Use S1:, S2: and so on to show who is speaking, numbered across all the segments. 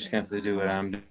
S1: just gonna have to do what I'm doing.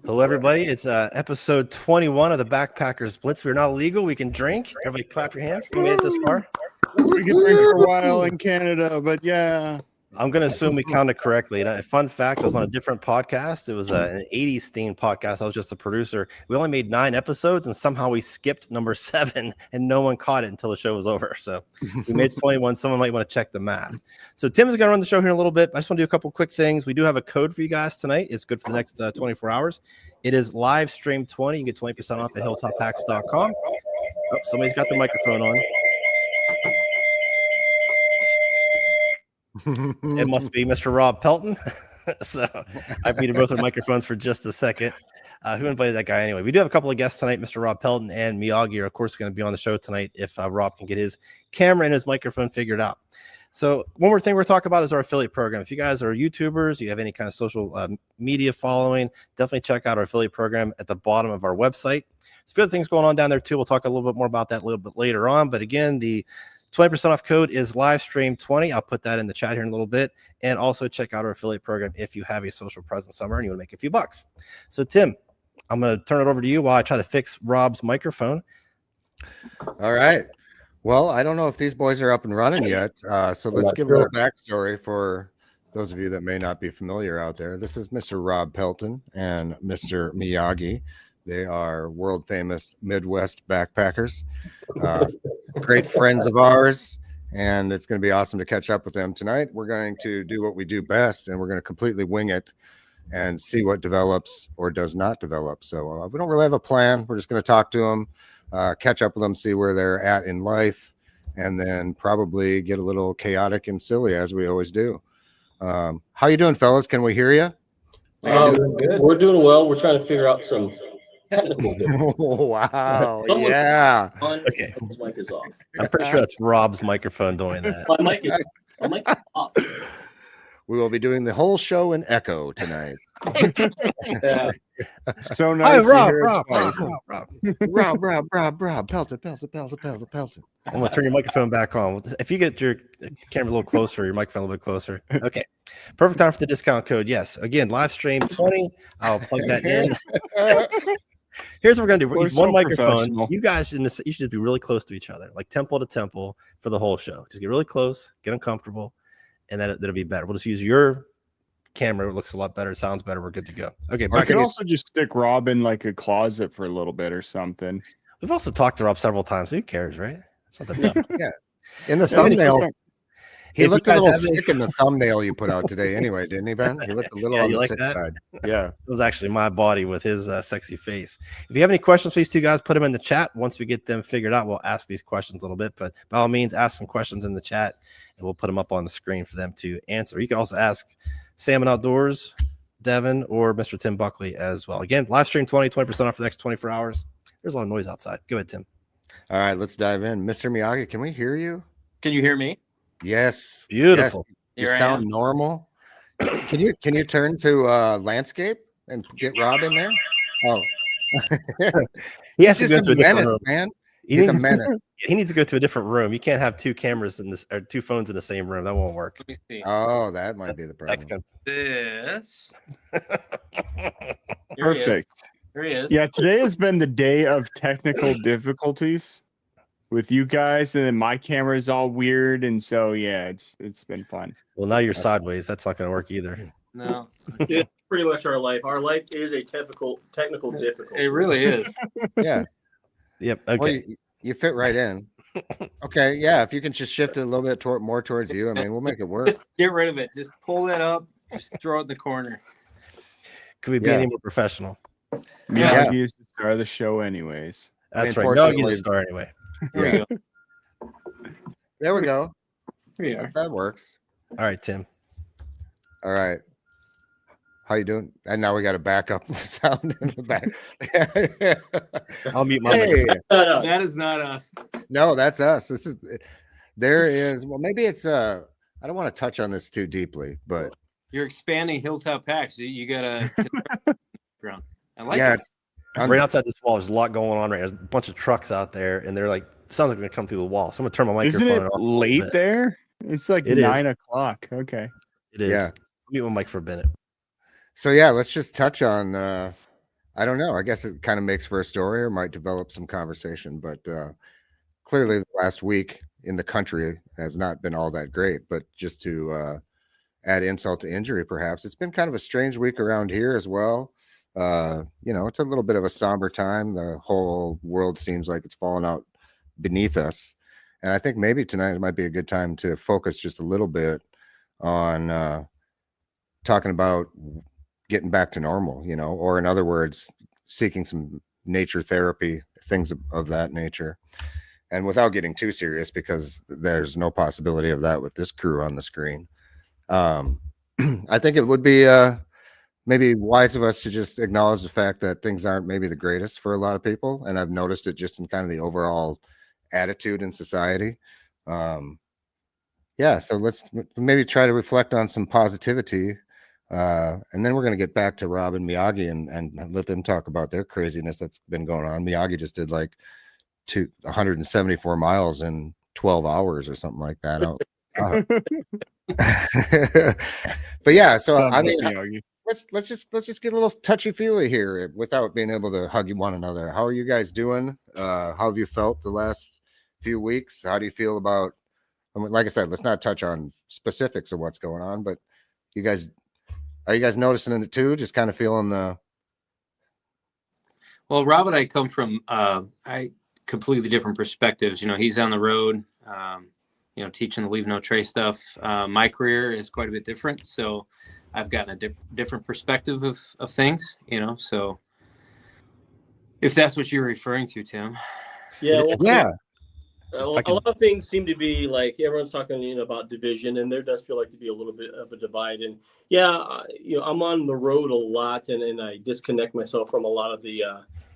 S2: Hello, everybody. It's episode 21 of the Backpackers Blitz. We're not legal. We can drink. Everybody clap your hands. We made it this far.
S3: We can drink for a while in Canada, but yeah.
S2: I'm going to assume we counted correctly. And a fun fact, I was on a different podcast. It was an 80s themed podcast. I was just the producer. We only made 9 episodes, and somehow we skipped number 7, and no one caught it until the show was over. So we made 21. Someone might want to check the math. So Tim's going to run the show here in a little bit. I just want to do a couple quick things. We do have a code for you guys tonight. It's good for the next 24 hours. It is live stream 20. You can get 20% off at hilltophacks.com. Oh, somebody's got the microphone on. It must be Mr. Rob Pelton. So I muted both our microphones for just a second. Who invited that guy anyway? We do have a couple of guests tonight. Mr. Rob Pelton and Miyagi are, of course, going to be on the show tonight if Rob can get his camera and his microphone figured out. So one more thing we're talking about is our affiliate program. If you guys are YouTubers, you have any kind of social media following, definitely check out our affiliate program at the bottom of our website. There's a few other things going on down there too. We'll talk a little bit more about that a little bit later on. But again, the 20% off code is livestream20. I'll put that in the chat here in a little bit. And also check out our affiliate program if you have a social presence somewhere and you want to make a few bucks. So Tim, I'm going to turn it over to you while I try to fix Rob's microphone.
S4: All right. Well, I don't know if these boys are up and running yet. So let's give a little backstory for those of you that may not be familiar out there. This is Mr. Rob Pelton and Mr. Miyagi. They are world famous Midwest backpackers, great friends of ours, and it's going to be awesome to catch up with them tonight. We're going to do what we do best, and we're going to completely wing it and see what develops or does not develop. So we don't really have a plan. We're just going to talk to them, catch up with them, see where they're at in life, and then probably get a little chaotic and silly as we always do. How you doing, fellas? Can we hear you?
S5: We're doing well. We're trying to figure out some technical difficulties.
S4: Oh, wow. Yeah.
S2: Okay.
S5: His mic is off.
S2: I'm pretty sure that's Rob's microphone doing that.
S5: My mic is off.
S4: We will be doing the whole show in echo tonight.
S5: Yeah.
S3: So nice.
S2: Hi,
S4: Rob, Pelton.
S2: I'm going to turn your microphone back on. If you get your camera a little closer, your microphone a little bit closer. Okay. Perfect time for the discount code. Yes. Again, live stream 20. I'll plug that in. Here's what we're gonna do. We're
S3: We're
S2: use one
S3: so
S2: microphone.
S3: professional.
S2: You guys you should just be really close to each other, like temple to temple for the whole show. Just get really close, get uncomfortable, and then it'll be better. We'll just use your camera. It looks a lot better. It sounds better. We're good to go. Okay.
S3: I
S2: Back
S3: could
S2: in,
S3: also just stick Rob in like a closet for a little bit or something.
S2: we've also talked to Rob several times. So who cares, right? It's not that big.
S4: Yeah. In the
S2: So many
S4: thumbnail,
S2: questions?
S4: he
S2: If you
S4: looked a
S2: guys
S4: little
S2: have any-
S4: sick in the thumbnail you put out today anyway, didn't he, Ben? He looked a little
S2: Yeah,
S4: on
S2: you
S4: the
S2: like
S4: sick
S2: that?
S4: side. Yeah.
S2: It was actually my body with his sexy face. If you have any questions for these two guys, put them in the chat. Once we get them figured out, we'll ask these questions a little bit. But by all means, ask some questions in the chat, and we'll put them up on the screen for them to answer. You can also ask Salmon Outdoors, Devin, or Mr. Tim Buckley as well. Again, live stream 20% off for the next 24 hours. There's a lot of noise outside. Go ahead, Tim.
S4: All right, let's dive in. Mr. Miyagi, can we hear you?
S1: Can you hear me?
S4: Yes.
S2: Beautiful.
S4: Yes. You
S1: Here I
S4: sound
S1: am.
S4: normal. Can you turn to landscape and get Rob in there? Oh.
S2: He has
S4: He's
S2: to
S4: just
S2: go to
S4: a
S2: a different
S4: menace,
S2: room.
S4: man.
S2: He
S4: He's a
S2: needs,
S4: menace.
S2: he needs to go to a different room. You can't have two cameras in this or two phones in the same room. That won't work.
S1: Let me see.
S4: Oh, that might be the problem.
S2: That's good.
S1: This. Here
S3: Perfect.
S1: Here he is.
S3: Yeah, today has been the day of technical difficulties with you guys, and then my camera is all weird, and so yeah, it's been fun.
S2: Well, now you're sideways. That's not going to work either.
S1: No,
S5: It's pretty much our life. Our life is a technical difficulty.
S1: it really is.
S4: Yeah.
S2: Yep.
S4: Well,
S2: Okay.
S4: you fit right in. Okay. Yeah. If you can just shift it a little bit more towards you, I mean, we'll make it work.
S1: Just get rid of it. Just pull that up. Just throw it in the corner.
S2: Could we be
S4: Yeah.
S2: any more professional?
S3: Miyagi is the star of the show, anyways.
S2: That's right. No,
S4: Unfortunately-
S2: you just start anyway.
S1: Here we
S4: Yeah.
S1: go.
S4: There we go.
S1: Here you are.
S4: That works.
S2: All right, Tim.
S4: All right. How you doing? And now we got to back up the sound in the back.
S2: I'll mute my
S4: Hey,
S2: microphone.
S1: That is not us.
S4: no, that's us. There is, well, maybe it's, I don't want to touch on this too deeply, but
S1: You're expanding Hilltop Packs. You got a ground. I like
S4: yeah,
S1: it.
S4: it's,
S2: Right outside this wall, there's a lot going on right now. There's a bunch of trucks out there, and they're like, sounds like they're going to come through the wall. So I'm going to turn my microphone
S3: Isn't it
S2: off.
S3: late
S2: bit.
S3: there? It's like
S2: It is.
S3: 9:00. Okay.
S2: It is.
S4: Yeah.
S2: Mute my mic for a minute.
S4: so yeah, let's just touch on, I don't know. I guess it kind of makes for a story or might develop some conversation, but clearly the last week in the country has not been all that great. But just to add insult to injury, perhaps it's been kind of a strange week around here as well. It's a little bit of a somber time. The whole world seems like it's fallen out beneath us. And I think maybe tonight might be a good time to focus just a little bit on talking about getting back to normal, or in other words, seeking some nature therapy, things of that nature. And without getting too serious, because there's no possibility of that with this crew on the screen. I think it would be maybe wise of us to just acknowledge the fact that things aren't maybe the greatest for a lot of people. And I've noticed it just in kind of the overall attitude in society. So let's maybe try to reflect on some positivity. And then we're going to get back to Rob and Miyagi and let them talk about their craziness that's been going on. Miyagi just did like 174 miles in 12 hours or something like that. But yeah, so
S3: Sounds
S4: I
S3: like
S4: mean,
S3: Miyagi.
S4: let's just get a little touchy feely here without being able to hug one another. How are you guys doing? How have you felt the last few weeks? How do you feel about? I mean, like I said, let's not touch on specifics of what's going on, but are you guys noticing it too? Just kind of feeling the.
S1: Well, Rob and I come from completely different perspectives. He's on the road, teaching the Leave No Trace stuff. My career is quite a bit different, so I've gotten a different perspective of things. So if that's what you're referring to, Tim.
S5: Yeah. Well,
S4: Yeah.
S5: A lot of things seem to be like everyone's talking about division, and there does feel like to be a little bit of a divide. And I'm on the road a lot, and I disconnect myself from a lot of the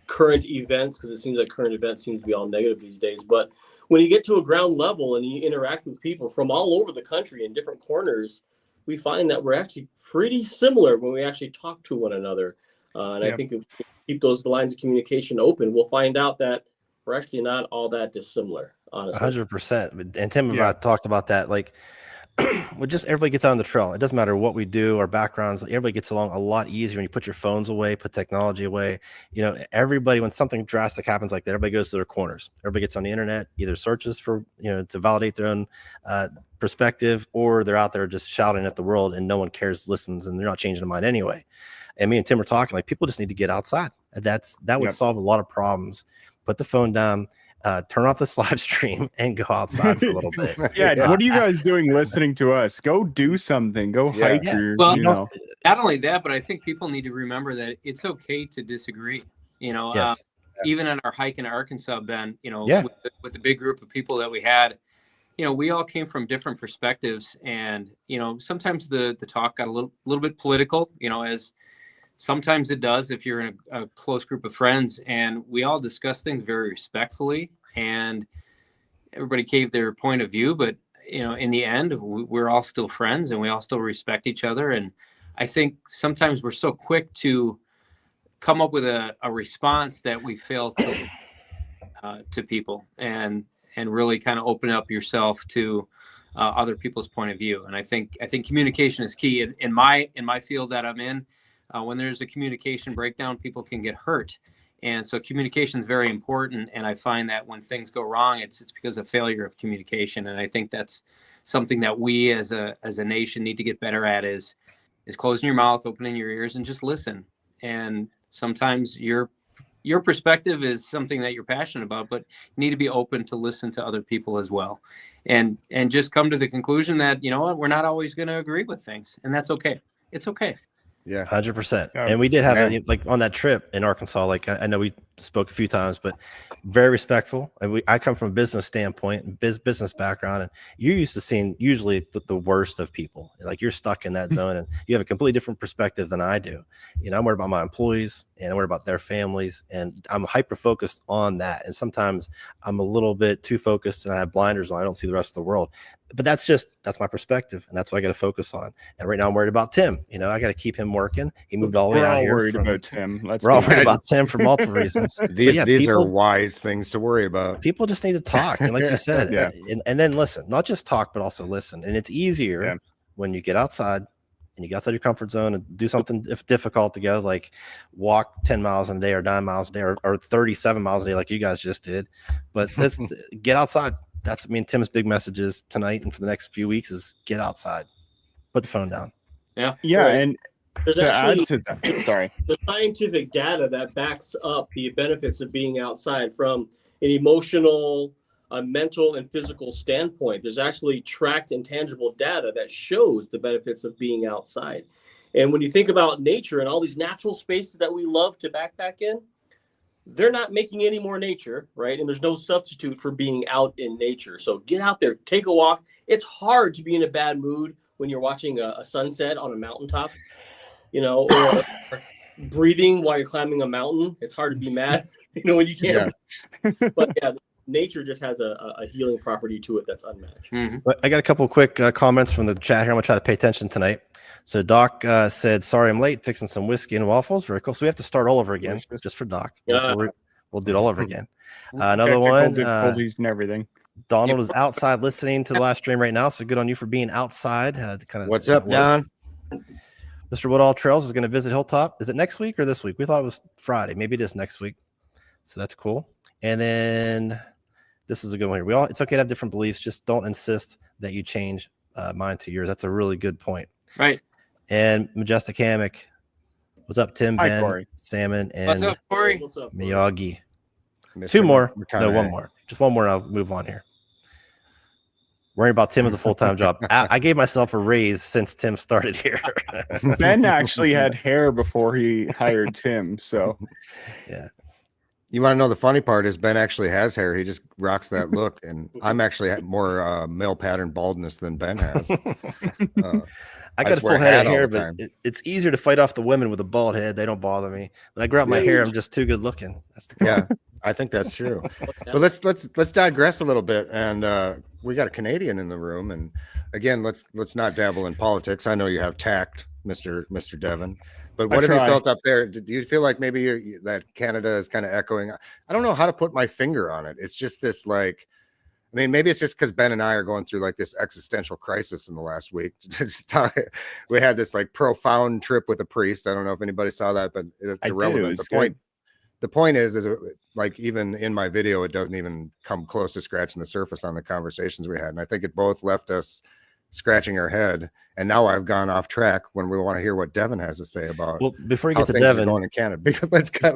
S5: current events because it seems like current events seem to be all negative these days. But when you get to a ground level and you interact with people from all over the country in different corners, we find that we're actually pretty similar when we actually talk to one another. And I think if we keep those lines of communication open, we'll find out that we're actually not all that dissimilar, honestly.
S2: 100%. And Tim and I talked about that. Like, well, just everybody gets out on the trail. It doesn't matter what we do, our backgrounds. Everybody gets along a lot easier when you put your phones away, put technology away. You know, everybody, when something drastic happens like that, everybody goes to their corners. Everybody gets on the internet, either searches for, you know, to validate their own perspective, or they're out there just shouting at the world and no one cares, listens, and they're not changing their mind anyway. And me and Tim were talking, like, people just need to get outside. That would solve a lot of problems. Put the phone down. Turn off this live stream and go outside for a little bit.
S3: Yeah, what are you guys doing listening to us? Go do something. Go hike your,
S1: well,
S3: you know.
S1: Not only that, but I think people need to remember that it's okay to disagree. You know,
S2: Yes.
S1: Even on our hike in Arkansas, Ben, you know,
S2: Yeah.
S1: with the big group of people that we had, you know, we all came from different perspectives, and you know, sometimes the talk got a little bit political, you know, as sometimes it does if you're in a close group of friends, and we all discuss things very respectfully, and everybody gave their point of view. But, you know, in the end, we're all still friends and we all still respect each other. And I think sometimes we're so quick to come up with a response that we fail to people and really kind of open up yourself to other people's point of view. And I think communication is key in my field that I'm in. When there's a communication breakdown, people can get hurt. And so communication is very important. And I find that when things go wrong, it's because of failure of communication. And I think that's something that we as a nation need to get better at is closing your mouth, opening your ears, and just listen. And sometimes your perspective is something that you're passionate about, but you need to be open to listen to other people as well. And just come to the conclusion that, you know what, we're not always going to agree with things. And that's okay. It's okay.
S4: Yeah,
S2: 100%. And we did have like on that trip in Arkansas, like I know we spoke a few times, but very respectful. And I come from a business standpoint and business background, and you're used to seeing usually the worst of people. Like, you're stuck in that zone and you have a completely different perspective than I do. You know, I'm worried about my employees and I'm worried about their families, and I'm hyper focused on that. And sometimes I'm a little bit too focused and I have blinders on. I don't see the rest of the world. But that's my perspective, and that's what I got to focus on. And right now I'm worried about Tim. You know, I got to keep him working. He moved all the way out here.
S3: We're all worried about Tim.
S2: We're all worried about Tim for multiple reasons.
S4: These are wise things to worry about.
S2: People just need to talk, and like you said, and then listen. Not just talk, but also listen. And it's easier when you get outside and you get outside your comfort zone and do something difficult together, like walk 10 miles a day or 9 miles a day or 37 miles a day, like you guys just did. But let's get outside. That's, I mean, Tim's big messages tonight and for the next few weeks is get outside, put the phone down.
S3: Yeah.
S5: Right.
S3: And
S5: there's
S3: to
S5: actually
S3: add to that, sorry,
S5: the scientific data that backs up the benefits of being outside from an emotional, mental, and physical standpoint. There's actually tracked and tangible data that shows the benefits of being outside. And when you think about nature and all these natural spaces that we love to backpack in, they're not making any more nature, right? And there's no substitute for being out in nature. So get out there, take a walk. It's hard to be in a bad mood when you're watching a sunset on a mountaintop, you know, or breathing while you're climbing a mountain. It's hard to be mad, you know, when you can't. Yeah. But yeah, nature just has a healing property to it that's unmatched.
S2: Mm-hmm. I got a couple of quick comments from the chat here. I'm gonna try to pay attention tonight. So Doc said, "Sorry, I'm late. Fixing some whiskey and waffles." Very cool. So we have to start all over again, just for Doc. We'll do it all over again. Another one.
S3: Difficulties and everything.
S2: Donald is outside listening to the live stream right now. So good on you for being outside.
S4: What's up, Don?
S2: Mr. Woodall Trails is going to visit Hilltop. Is it next week or this week? We thought it was Friday. Maybe it is next week. So that's cool. And then this is a good one here. It's okay to have different beliefs. Just don't insist that you change mine to yours. That's a really good point.
S1: Right.
S2: And Majestic Hammock. What's up, Tim,
S3: Hi,
S2: Ben,
S3: Corey.
S2: Salmon, and
S1: What's up, Corey?
S5: What's up,
S2: Miyagi.
S4: Mr.
S2: Two more.
S4: McConaughey.
S2: No, one more. Just one more and I'll move on here. Worrying about Tim as a full-time job. I gave myself a raise since Tim started here.
S3: Ben actually had hair before he hired Tim. So,
S2: yeah.
S4: You want to know the funny part is Ben actually has hair. He just rocks that look. And I'm actually more male pattern baldness than Ben has.
S2: I got a full head of hair, but it's easier to fight off the women with a bald head. They don't bother me. When I grow out my hair, I'm just too good looking. That's the problem.
S4: Yeah, I think that's true. But let's digress a little bit. And we got a Canadian in the room. And again, let's not dabble in politics. I know you have tact, Mr. Devon. But what have you felt up there? Do you feel like maybe that Canada is kind of echoing? I don't know how to put my finger on it. It's just this like I mean, maybe it's just because Ben and I are going through like this existential crisis in the last week. We had this like profound trip with a priest. I don't know if anybody saw that, but it's irrelevant. The point is like even in my video, it doesn't even come close to scratching the surface on the conversations we had. And I think it both left us scratching our head. And now I've gone off track when we want to hear what Devin has to say about.
S2: Well, before you get to Devin,
S4: going in Canada, because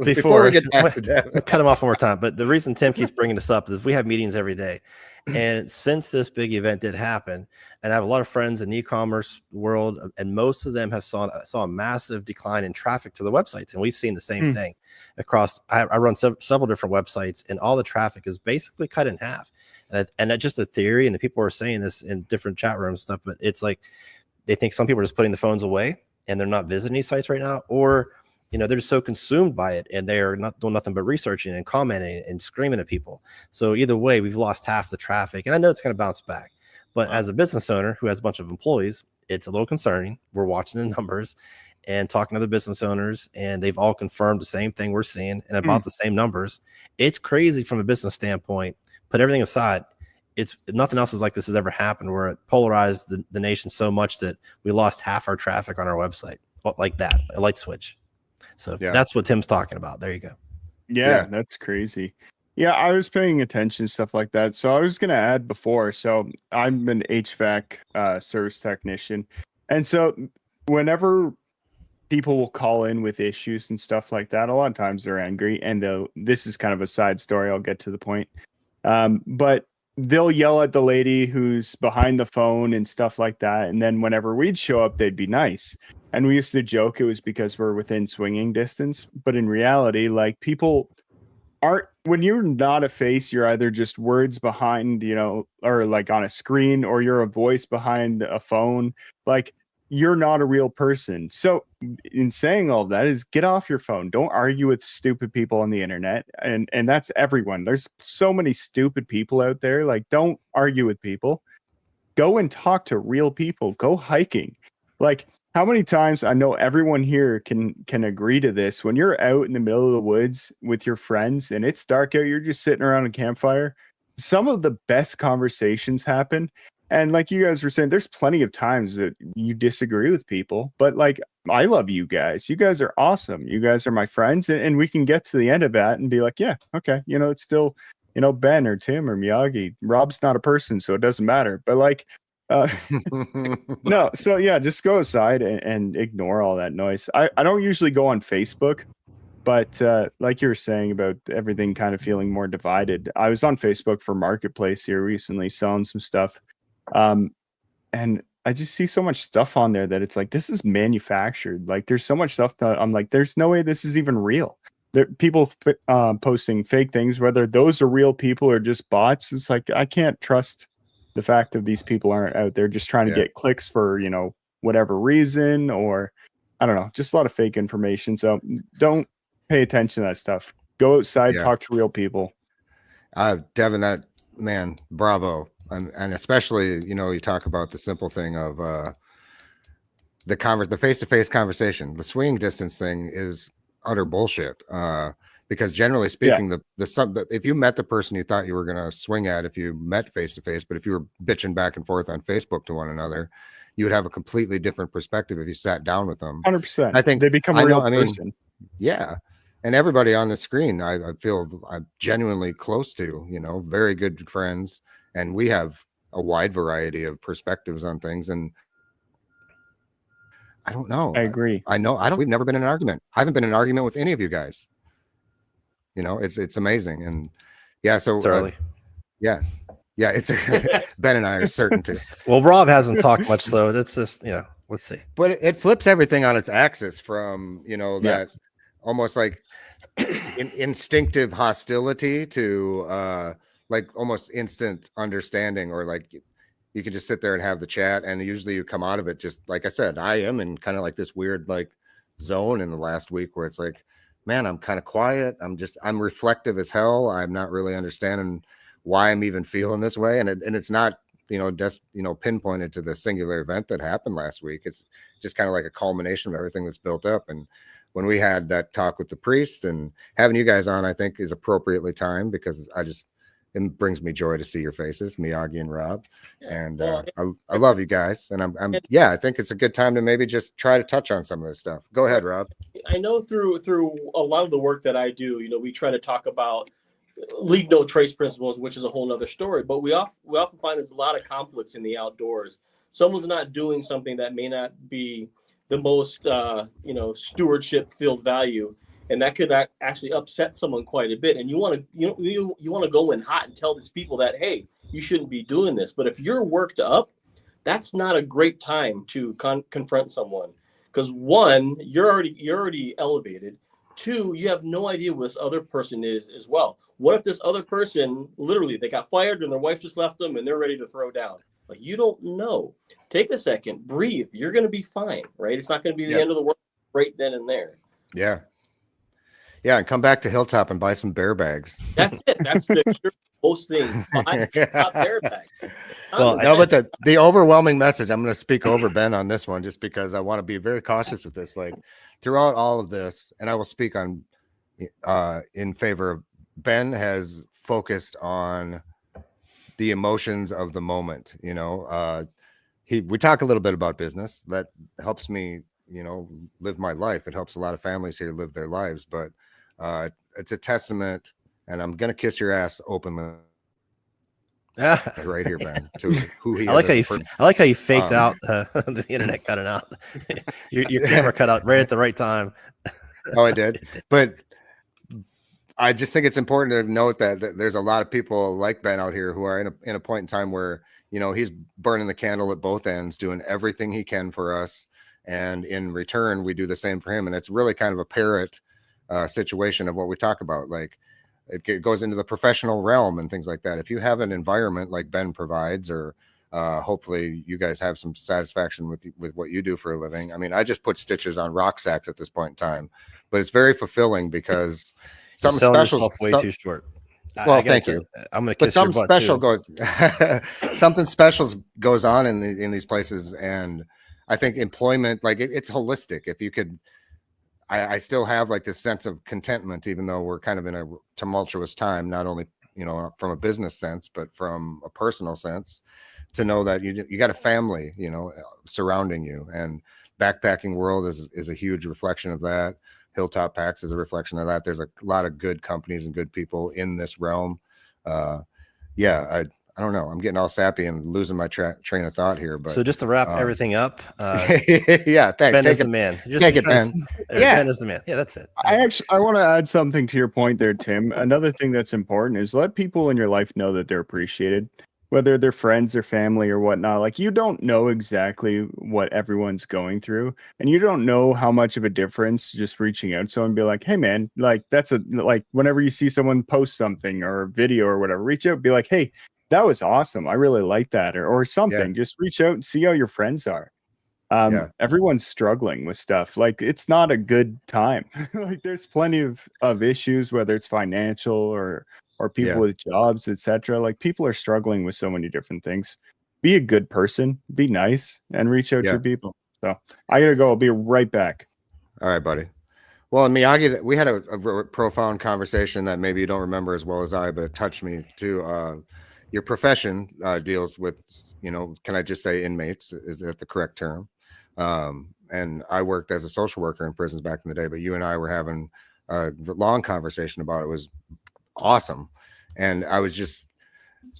S4: before we get back to Devin,
S2: cut him off one more time. But the reason Tim keeps bringing this up is we have meetings every day, and since this big event did happen, and I have a lot of friends in the e-commerce world, and most of them have saw a massive decline in traffic to the websites, and we've seen the same thing across. I run several different websites, and all the traffic is basically cut in half. And that's just a theory, and the people are saying this in different chat rooms and stuff, but it's like they think some people are just putting the phones away and they're not visiting these sites right now, or they're just so consumed by it and they're not doing nothing but researching and commenting and screaming at people. So either way, we've lost half the traffic, and I know it's going to bounce back, but as a business owner who has a bunch of employees, it's a little concerning. We're watching the numbers and talking to other business owners, and they've all confirmed the same thing we're seeing and about the same numbers. It's crazy from a business standpoint. Put everything aside, it's nothing else is like this has ever happened, where it polarized the nation so much that we lost half our traffic on our website, like that, a light switch. So that's what Tim's talking about. There you go.
S3: Yeah, that's crazy. Yeah, I was paying attention to stuff like that. So I was going to add before. So I'm an HVAC service technician. And so whenever people will call in with issues and stuff like that, a lot of times they're angry. And this is kind of a side story. I'll get to the point. But they'll yell at the lady who's behind the phone and stuff like that. And then whenever we'd show up, they'd be nice. And we used to joke it was because we're within swinging distance. But in reality, like, people aren't, when you're not a face, you're either just words behind, or like on a screen, or you're a voice behind a phone. Like, you're not a real person. So in saying all of that is, get off your phone. Don't argue with stupid people on the internet. And that's everyone. There's so many stupid people out there. Like, don't argue with people. Go and talk to real people. Go hiking. Like, how many times, I know everyone here can agree to this, when you're out in the middle of the woods with your friends and it's dark out, you're just sitting around a campfire, some of the best conversations happen. And like you guys were saying, there's plenty of times that you disagree with people, but like, I love you guys. You guys are awesome. You guys are my friends, and we can get to the end of that and be like, yeah, okay, it's still, Ben or Tim or Miyagi. Rob's not a person, so it doesn't matter. But like, no, so yeah, just go aside and ignore all that noise. I don't usually go on Facebook, but like you were saying about everything kind of feeling more divided, I was on Facebook for Marketplace here recently selling some stuff. And I just see so much stuff on there that it's like, this is manufactured. Like, there's so much stuff that I'm like, there's no way this is even real. There people posting fake things, whether those are real people or just bots. It's like, I can't trust the fact that these people aren't out there just trying to get clicks for, whatever reason, or I don't know, just a lot of fake information. So don't pay attention to that stuff. Go outside, talk to real people.
S4: Devin, that man, bravo. And especially, you talk about the simple thing of the face-to-face conversation. The swinging distance thing is utter bullshit. Because generally speaking, if you met the person you thought you were going to swing at, if you met face-to-face, but if you were bitching back and forth on Facebook to one another, you would have a completely different perspective if you sat down with them.
S3: 100%.
S4: I think
S3: they become a real person.
S4: Yeah. And everybody on the screen, I feel I'm genuinely close to, very good friends. And we have a wide variety of perspectives on things. And I don't know.
S3: I agree.
S4: We've never been in an argument. I haven't been in an argument with any of you guys. It's amazing. And so
S2: it's early.
S4: It's Ben and I are certain to.
S2: Well, Rob hasn't talked much, so that's just, let's see.
S4: But it flips everything on its axis from, that almost like instinctive hostility to like almost instant understanding, or like you can just sit there and have the chat, and usually you come out of it just like I said, I am in kind of like this weird like zone in the last week where it's like, man, I'm kind of quiet. I'm reflective as hell. I'm not really understanding why I'm even feeling this way. And it's not, just, pinpointed to the singular event that happened last week. It's just kind of like a culmination of everything that's built up. And when we had that talk with the priest, and having you guys on, I think is appropriately timed, because it brings me joy to see your faces, Miyagi and Rob.
S5: Yeah.
S4: And
S5: Well,
S4: I love you guys. And I think it's a good time to maybe just try to touch on some of this stuff. Go ahead, Rob.
S5: I know through a lot of the work that I do, we try to talk about leave no trace principles, which is a whole nother story. But we often find there's a lot of conflicts in the outdoors. Someone's not doing something that may not be the most stewardship filled value, and that could actually upset someone quite a bit. And you want to go in hot and tell these people that, hey, you shouldn't be doing this. But if you're worked up, that's not a great time to confront someone, because one, you're already elevated. Two, you have no idea what this other person is as well. What if this other person, literally, they got fired and their wife just left them and they're ready to throw down? Like, you don't know. Take a second, breathe. You're going to be fine, right? It's not going to be the end of the world right then and there.
S4: Yeah. Yeah. And come back to Hilltop and buy some bear bags.
S5: That's it. That's the most thing. Not bear bag.
S4: Well, no, but the overwhelming message, I'm going to speak over Ben on this one, just because I want to be very cautious with this. Like, throughout all of this, and I will speak on in favor of Ben, has focused on the emotions of the moment. We talk a little bit about business that helps me, live my life. It helps a lot of families here live their lives, but it's a testament, and I'm going to kiss your ass openly. Right here, Ben. To who he
S2: I like how you faked out the internet cutting out. your camera cut out right at the right time.
S4: Oh, I did. But I just think it's important to note that there's a lot of people like Ben out here who are in a point in time where, he's burning the candle at both ends, doing everything he can for us. And in return, we do the same for him. And it's really kind of a parrot situation of what we talk about. Like, it goes into the professional realm and things like that. If you have an environment like Ben provides, or hopefully you guys have some satisfaction with what you do for a living. I mean, I just put stitches on rucksacks at this point in time, but it's very fulfilling because something special
S2: way too short.
S4: Well, thank you.
S2: I'm gonna.
S4: But something special something special goes on in these places, and I think employment, like it's holistic. If you could. I still have like this sense of contentment, even though we're kind of in a tumultuous time, not only, from a business sense, but from a personal sense, to know that you got a family, surrounding you. And backpacking world is a huge reflection of that. Hilltop Packs is a reflection of that. There's a lot of good companies and good people in this realm. I don't know. I'm getting all sappy and losing my train of thought here. But
S2: so just to wrap everything up,
S4: yeah, thanks.
S2: Ben is the man.
S4: Take it, Ben.
S2: Yeah, Ben is the man. Yeah, that's it.
S3: I want to add something to your point there, Tim. Another thing that's important is let people in your life know that they're appreciated, whether they're friends or family or whatnot. Like, you don't know exactly what everyone's going through, and you don't know how much of a difference just reaching out to someone and be like, hey man, like whenever you see someone post something or a video or whatever, reach out, be like, hey, that was awesome. I really like that, or something. Yeah. Just reach out and see how your friends are. Everyone's struggling with stuff. Like, it's not a good time. Like, there's plenty of issues, whether it's financial or people with jobs, etc. Like, people are struggling with so many different things. Be a good person, be nice, and reach out to people. So I gotta go. I'll be right back.
S4: All right, buddy. Well, Miyagi, we had a profound conversation that maybe you don't remember as well as I, but it touched me too. Your profession deals with, can I just say inmates? Is that the correct term? And I worked as a social worker in prisons back in the day, but you and I were having a long conversation about it. It was awesome. And I was just,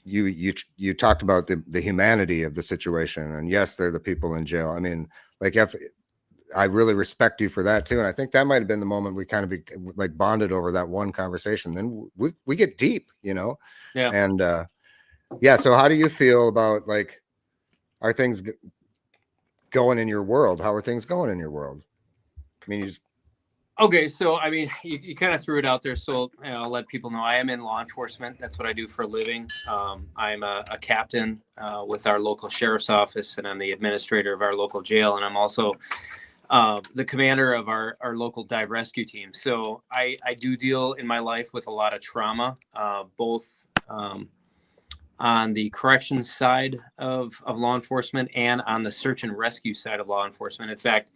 S4: you talked about the humanity of the situation. And yes, they're the people in jail. I mean, like, I really respect you for that too. And I think that might've been the moment we kind of bonded over that one conversation. Then we get deep, Yeah. And, so how do you feel about, like, are things going in your world? How are things going in your world? I mean,
S1: Okay, so I mean, you kind of threw it out there, so I'll let people know I am in law enforcement. That's what I do for a living. I'm a captain with our local sheriff's office, and I'm the administrator of our local jail, and I'm also the commander of our local dive rescue team. So I do deal in my life with a lot of trauma, both on the corrections side of law enforcement and on the search and rescue side of law enforcement. In fact,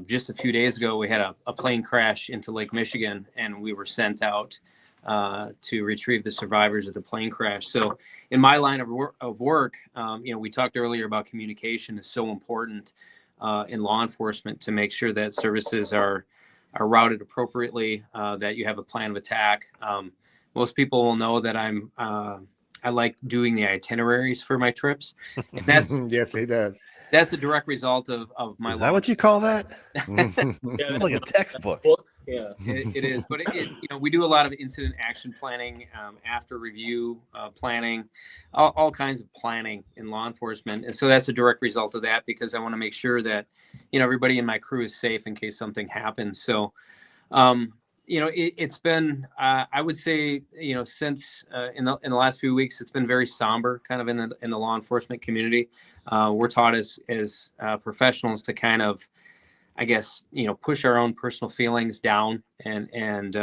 S1: just a few days ago, we had a plane crash into Lake Michigan, and we were sent out to retrieve the survivors of the plane crash. So in my line of work, we talked earlier about communication is so important in law enforcement to make sure that services are routed appropriately, that you have a plan of attack. Most people will know that I like doing the itineraries for my trips. And that's
S4: yes, he does.
S1: That's a direct result of my.
S2: Is that what you call that?
S5: Yeah,
S2: It's like a textbook.
S5: Yeah,
S1: it is. But we do a lot of incident action planning, after review planning, all kinds of planning in law enforcement. And so that's a direct result of that, because I want to make sure that, everybody in my crew is safe in case something happens. So, it's been, I would say, since in the last few weeks, it's been very somber kind of in the law enforcement community. We're taught as professionals to kind of, I guess, push our own personal feelings down and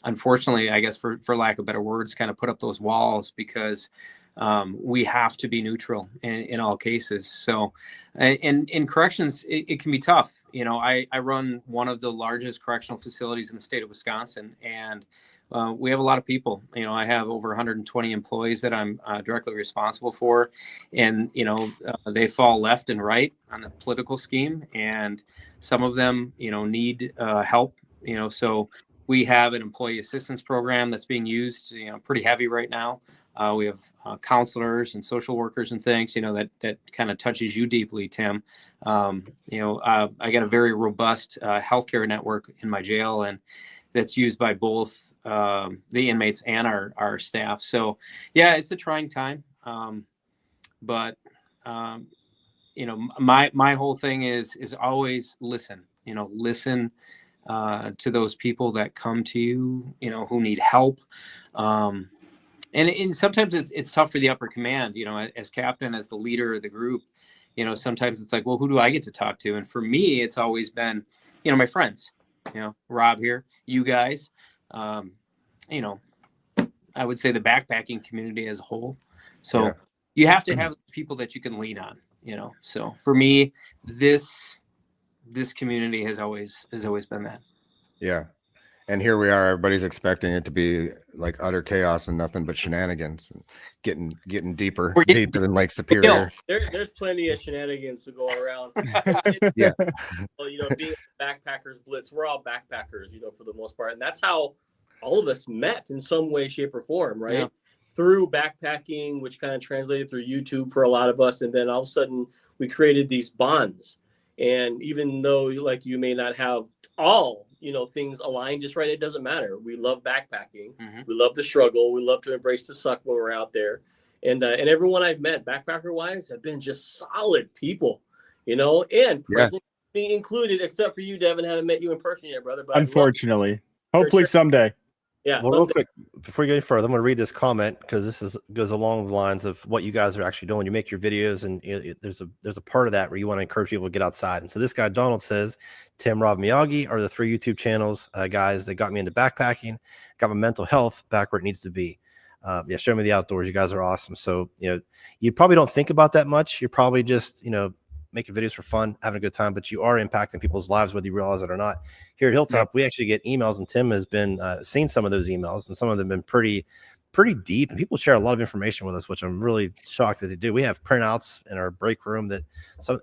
S1: unfortunately, I guess for lack of better words, kind of put up those walls, because we have to be neutral in all cases. So in corrections, it can be tough. I run one of the largest correctional facilities in the state of Wisconsin, and we have a lot of people. I have over 120 employees that I'm directly responsible for, and they fall left and right on the political scheme, and some of them need help. So we have an employee assistance program that's being used pretty heavy right now. We have counselors and social workers and things that kind of touches you deeply, Tim. I got a very robust healthcare network in my jail, and that's used by both the inmates and our staff. So yeah, it's a trying time. But my whole thing is always listen, listen to those people that come to you, who need help. And sometimes it's tough for the upper command, as captain, as the leader of the group, sometimes it's like, well, who do I get to talk to? And for me, it's always been, my friends, Rob here, you guys, I would say the backpacking community as a whole. So you have to have people that you can lean on, so for me, this community has always been that.
S4: Yeah. And here we are, everybody's expecting it to be like utter chaos and nothing but shenanigans, and getting deeper than Lake Superior.
S5: There's plenty of shenanigans to go around.
S4: Yeah.
S5: Well, being backpackers, Blitz, we're all backpackers, for the most part. And that's how all of us met in some way, shape, or form, right? Yeah. Through backpacking, which kind of translated through YouTube for a lot of us. And then all of a sudden we created these bonds. And even though you may not have all things aligned just right, it doesn't matter. We love backpacking. Mm-hmm. We love the struggle. We love to embrace the suck when we're out there. And everyone I've met backpacker wise have been just solid people, and present being included, except for you, Devin. Haven't met you in person yet, brother. But
S3: unfortunately, hopefully someday.
S5: Yeah.
S2: Well, real quick, before you go any further, I'm going to read this comment, because this goes along the lines of what you guys are actually doing. You make your videos, and there's a part of that where you want to encourage people to get outside. And so this guy Donald says, Tim, Rob, Miyagi are the 3 YouTube channels, guys, that got me into backpacking, got my mental health back where it needs to be. Show me the outdoors. You guys are awesome. So you probably don't think about that much. You're probably just making videos for fun, having a good time, but you are impacting people's lives, whether you realize it or not. Here at Hilltop, we actually get emails, and Tim has been seen some of those emails, and some of them have been pretty deep, and people share a lot of information with us, which I'm really shocked that they do. We have printouts in our break room that some,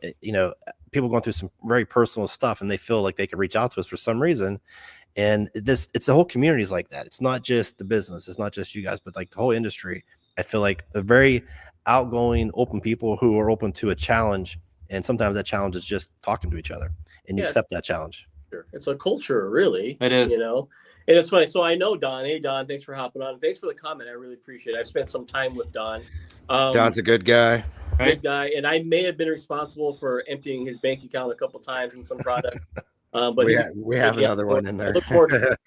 S2: people going through some very personal stuff, and they feel like they can reach out to us for some reason. And it's the whole community is like that. It's not just the business. It's not just you guys, but like the whole industry. I feel like a very outgoing, open people who are open to a challenge. And sometimes that challenge is just talking to each other, and you accept that challenge.
S5: Sure. It's a culture, really.
S1: It is.
S5: And it's funny. So I know Don. Hey, Don, thanks for hopping on. Thanks for the comment. I really appreciate it. I've spent some time with Don.
S4: Don's a good guy.
S5: Good guy. And I may have been responsible for emptying his bank account a couple times in some product. But
S4: we have another one in there.
S5: Look forward to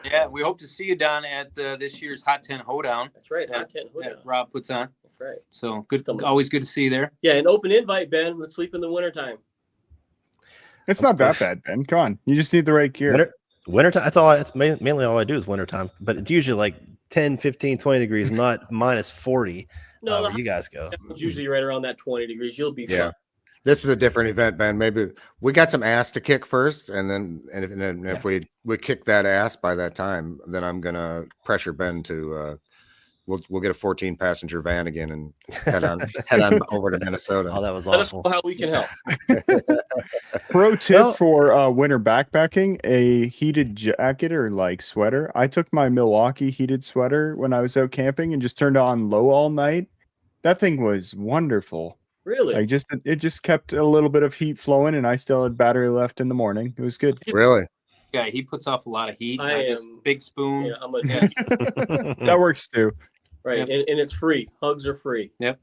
S1: Yeah, we hope to see you, Don, at this year's Hot Tent Hoedown.
S5: That's right. Hot Tent Hoedown.
S1: Rob puts on.
S5: That's right.
S1: So good. Always good to see you there.
S5: Yeah, an open invite, Ben. Let's sleep in the wintertime.
S3: It's not that bad, Ben. Come on. You just need the right gear.
S2: Wintertime. That's all. It's mainly all I do is wintertime. But it's usually like 10, 15, 20 degrees, not minus 40.
S5: No,
S2: where you guys go.
S5: It's usually right around that 20 degrees. You'll be fine.
S4: This is a different event, Ben. Maybe we got some ass to kick first, and then if we kick that ass by that time, then I'm gonna pressure Ben to we'll get a 14 passenger van again and head on over to Minnesota.
S2: Oh, that was
S5: Let us
S2: awful.
S5: know how we can help.
S3: Pro tip for winter backpacking: a heated jacket or like sweater. I took my Milwaukee heated sweater when I was out camping and just turned on low all night. That thing was wonderful.
S5: Really?
S3: Like it just kept a little bit of heat flowing, and I still had battery left in the morning. It was good.
S4: Really?
S1: Yeah, he puts off a lot of heat.
S5: I
S1: Just
S5: am-
S1: big spoon.
S5: Yeah, I'm a
S3: That works too.
S5: right,
S1: Yep.
S5: and it's free. Hugs are free.
S1: Yep.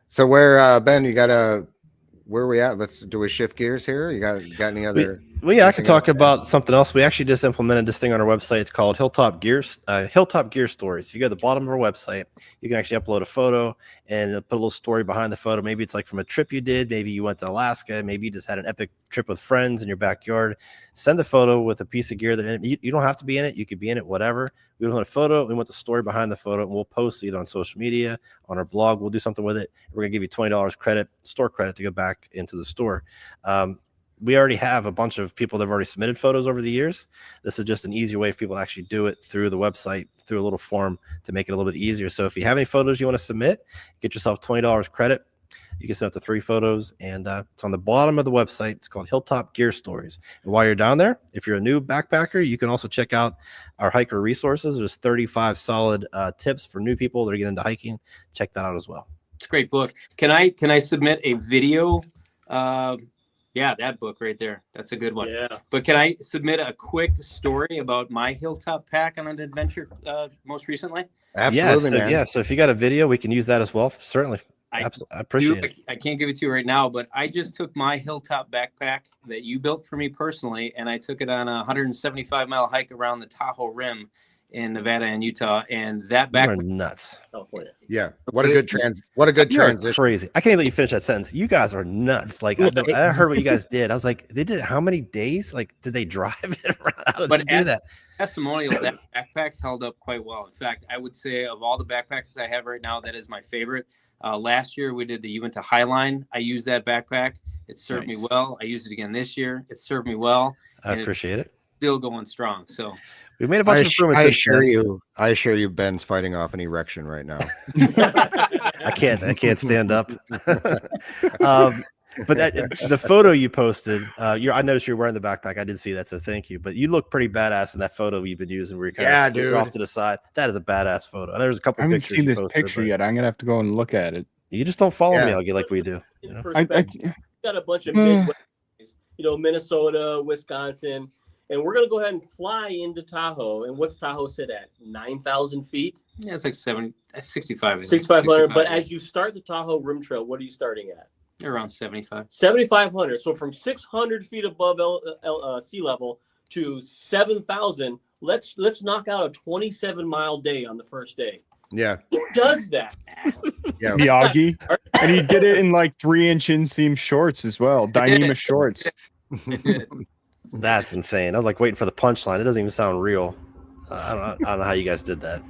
S4: So where Ben, where are we at? Do we shift gears here? You got any other?
S2: Well, yeah, I could
S4: anything
S2: talk about something else. We actually just implemented this thing on our website. It's called Hilltop Gear Stories. If you go to the bottom of our website, you can actually upload a photo and put a little story behind the photo. Maybe it's like from a trip you did. Maybe you went to Alaska. Maybe you just had an epic trip with friends in your backyard. Send the photo with a piece of gear that you don't have to be in it. You could be in it, whatever. We want a photo. We want the story behind the photo, and we'll post either on social media, on our blog. We'll do something with it. We're gonna give you $20 credit, store credit, to go back into the store. We already have a bunch of people that have already submitted photos over the years. This is just an easier way for people to actually do it through the website, through a little form to make it a little bit easier. So if you have any photos you want to submit, get yourself $20 credit. You can send up to 3 photos, and it's on the bottom of the website. It's called Hilltop Gear Stories. And while you're down there, if you're a new backpacker, you can also check out our hiker resources. There's 35 solid tips for new people that are getting into hiking. Check that out as well.
S1: It's a great book. Can I submit a video? Yeah, that book right there. That's a good one.
S5: Yeah.
S1: But can I submit a quick story about my Hilltop pack on an adventure most recently?
S4: Absolutely, man.
S2: Yeah. So if you got a video, we can use that as well. Certainly. I appreciate it.
S1: I can't give it to you right now, but I just took my Hilltop backpack that you built for me personally, and I took it on a 175-mile hike around the Tahoe Rim in Nevada and Utah, and that
S2: You're
S1: backpack
S2: nuts.
S5: California.
S4: Yeah. What a good transition.
S2: Crazy. I can't even let you finish that sentence. You guys are nuts. Like I heard what you guys did. I was like, they did it how many days? Like, did they drive it around? How did they do that?
S1: Testimonial, that backpack held up quite well. In fact, I would say of all the backpacks I have right now, that is my favorite. Last year we went to Highline. I used that backpack. It served me well. I used it again this year. It served me well.
S2: I appreciate it.
S1: Still going strong. So
S2: we made a bunch of improvements.
S4: I assure you, Ben's fighting off an erection right now.
S2: I can't stand up. But the photo you posted, I noticed you're wearing the backpack. I didn't see that, so thank you. But you look pretty badass in that photo you've been using. Where you're kind of off to the side. That is a badass photo. And there's a couple.
S3: I haven't
S2: pictures
S3: seen this
S2: posted,
S3: picture yet. I'm gonna have to go and look at it.
S2: You just don't follow Miyagi like we do. You know?
S5: I got a bunch of Midwest, Minnesota, Wisconsin, and we're gonna go ahead and fly into Tahoe. And what's Tahoe sit at? 9,000 feet.
S1: Yeah, it's like 65.
S5: 6,500. But as you start the Tahoe Rim Trail, what are you starting at?
S1: Around 75.
S5: 7,500. So from 600 feet above sea level to 7,000. Let's knock out a 27-mile day on the first day.
S4: Yeah.
S5: Who does that?
S4: Yeah.
S3: Miyagi. And he did it in like 3-inch inseam shorts as well. Dyneema shorts.
S2: That's insane. I was like waiting for the punchline. It doesn't even sound real. I don't know how you guys did that.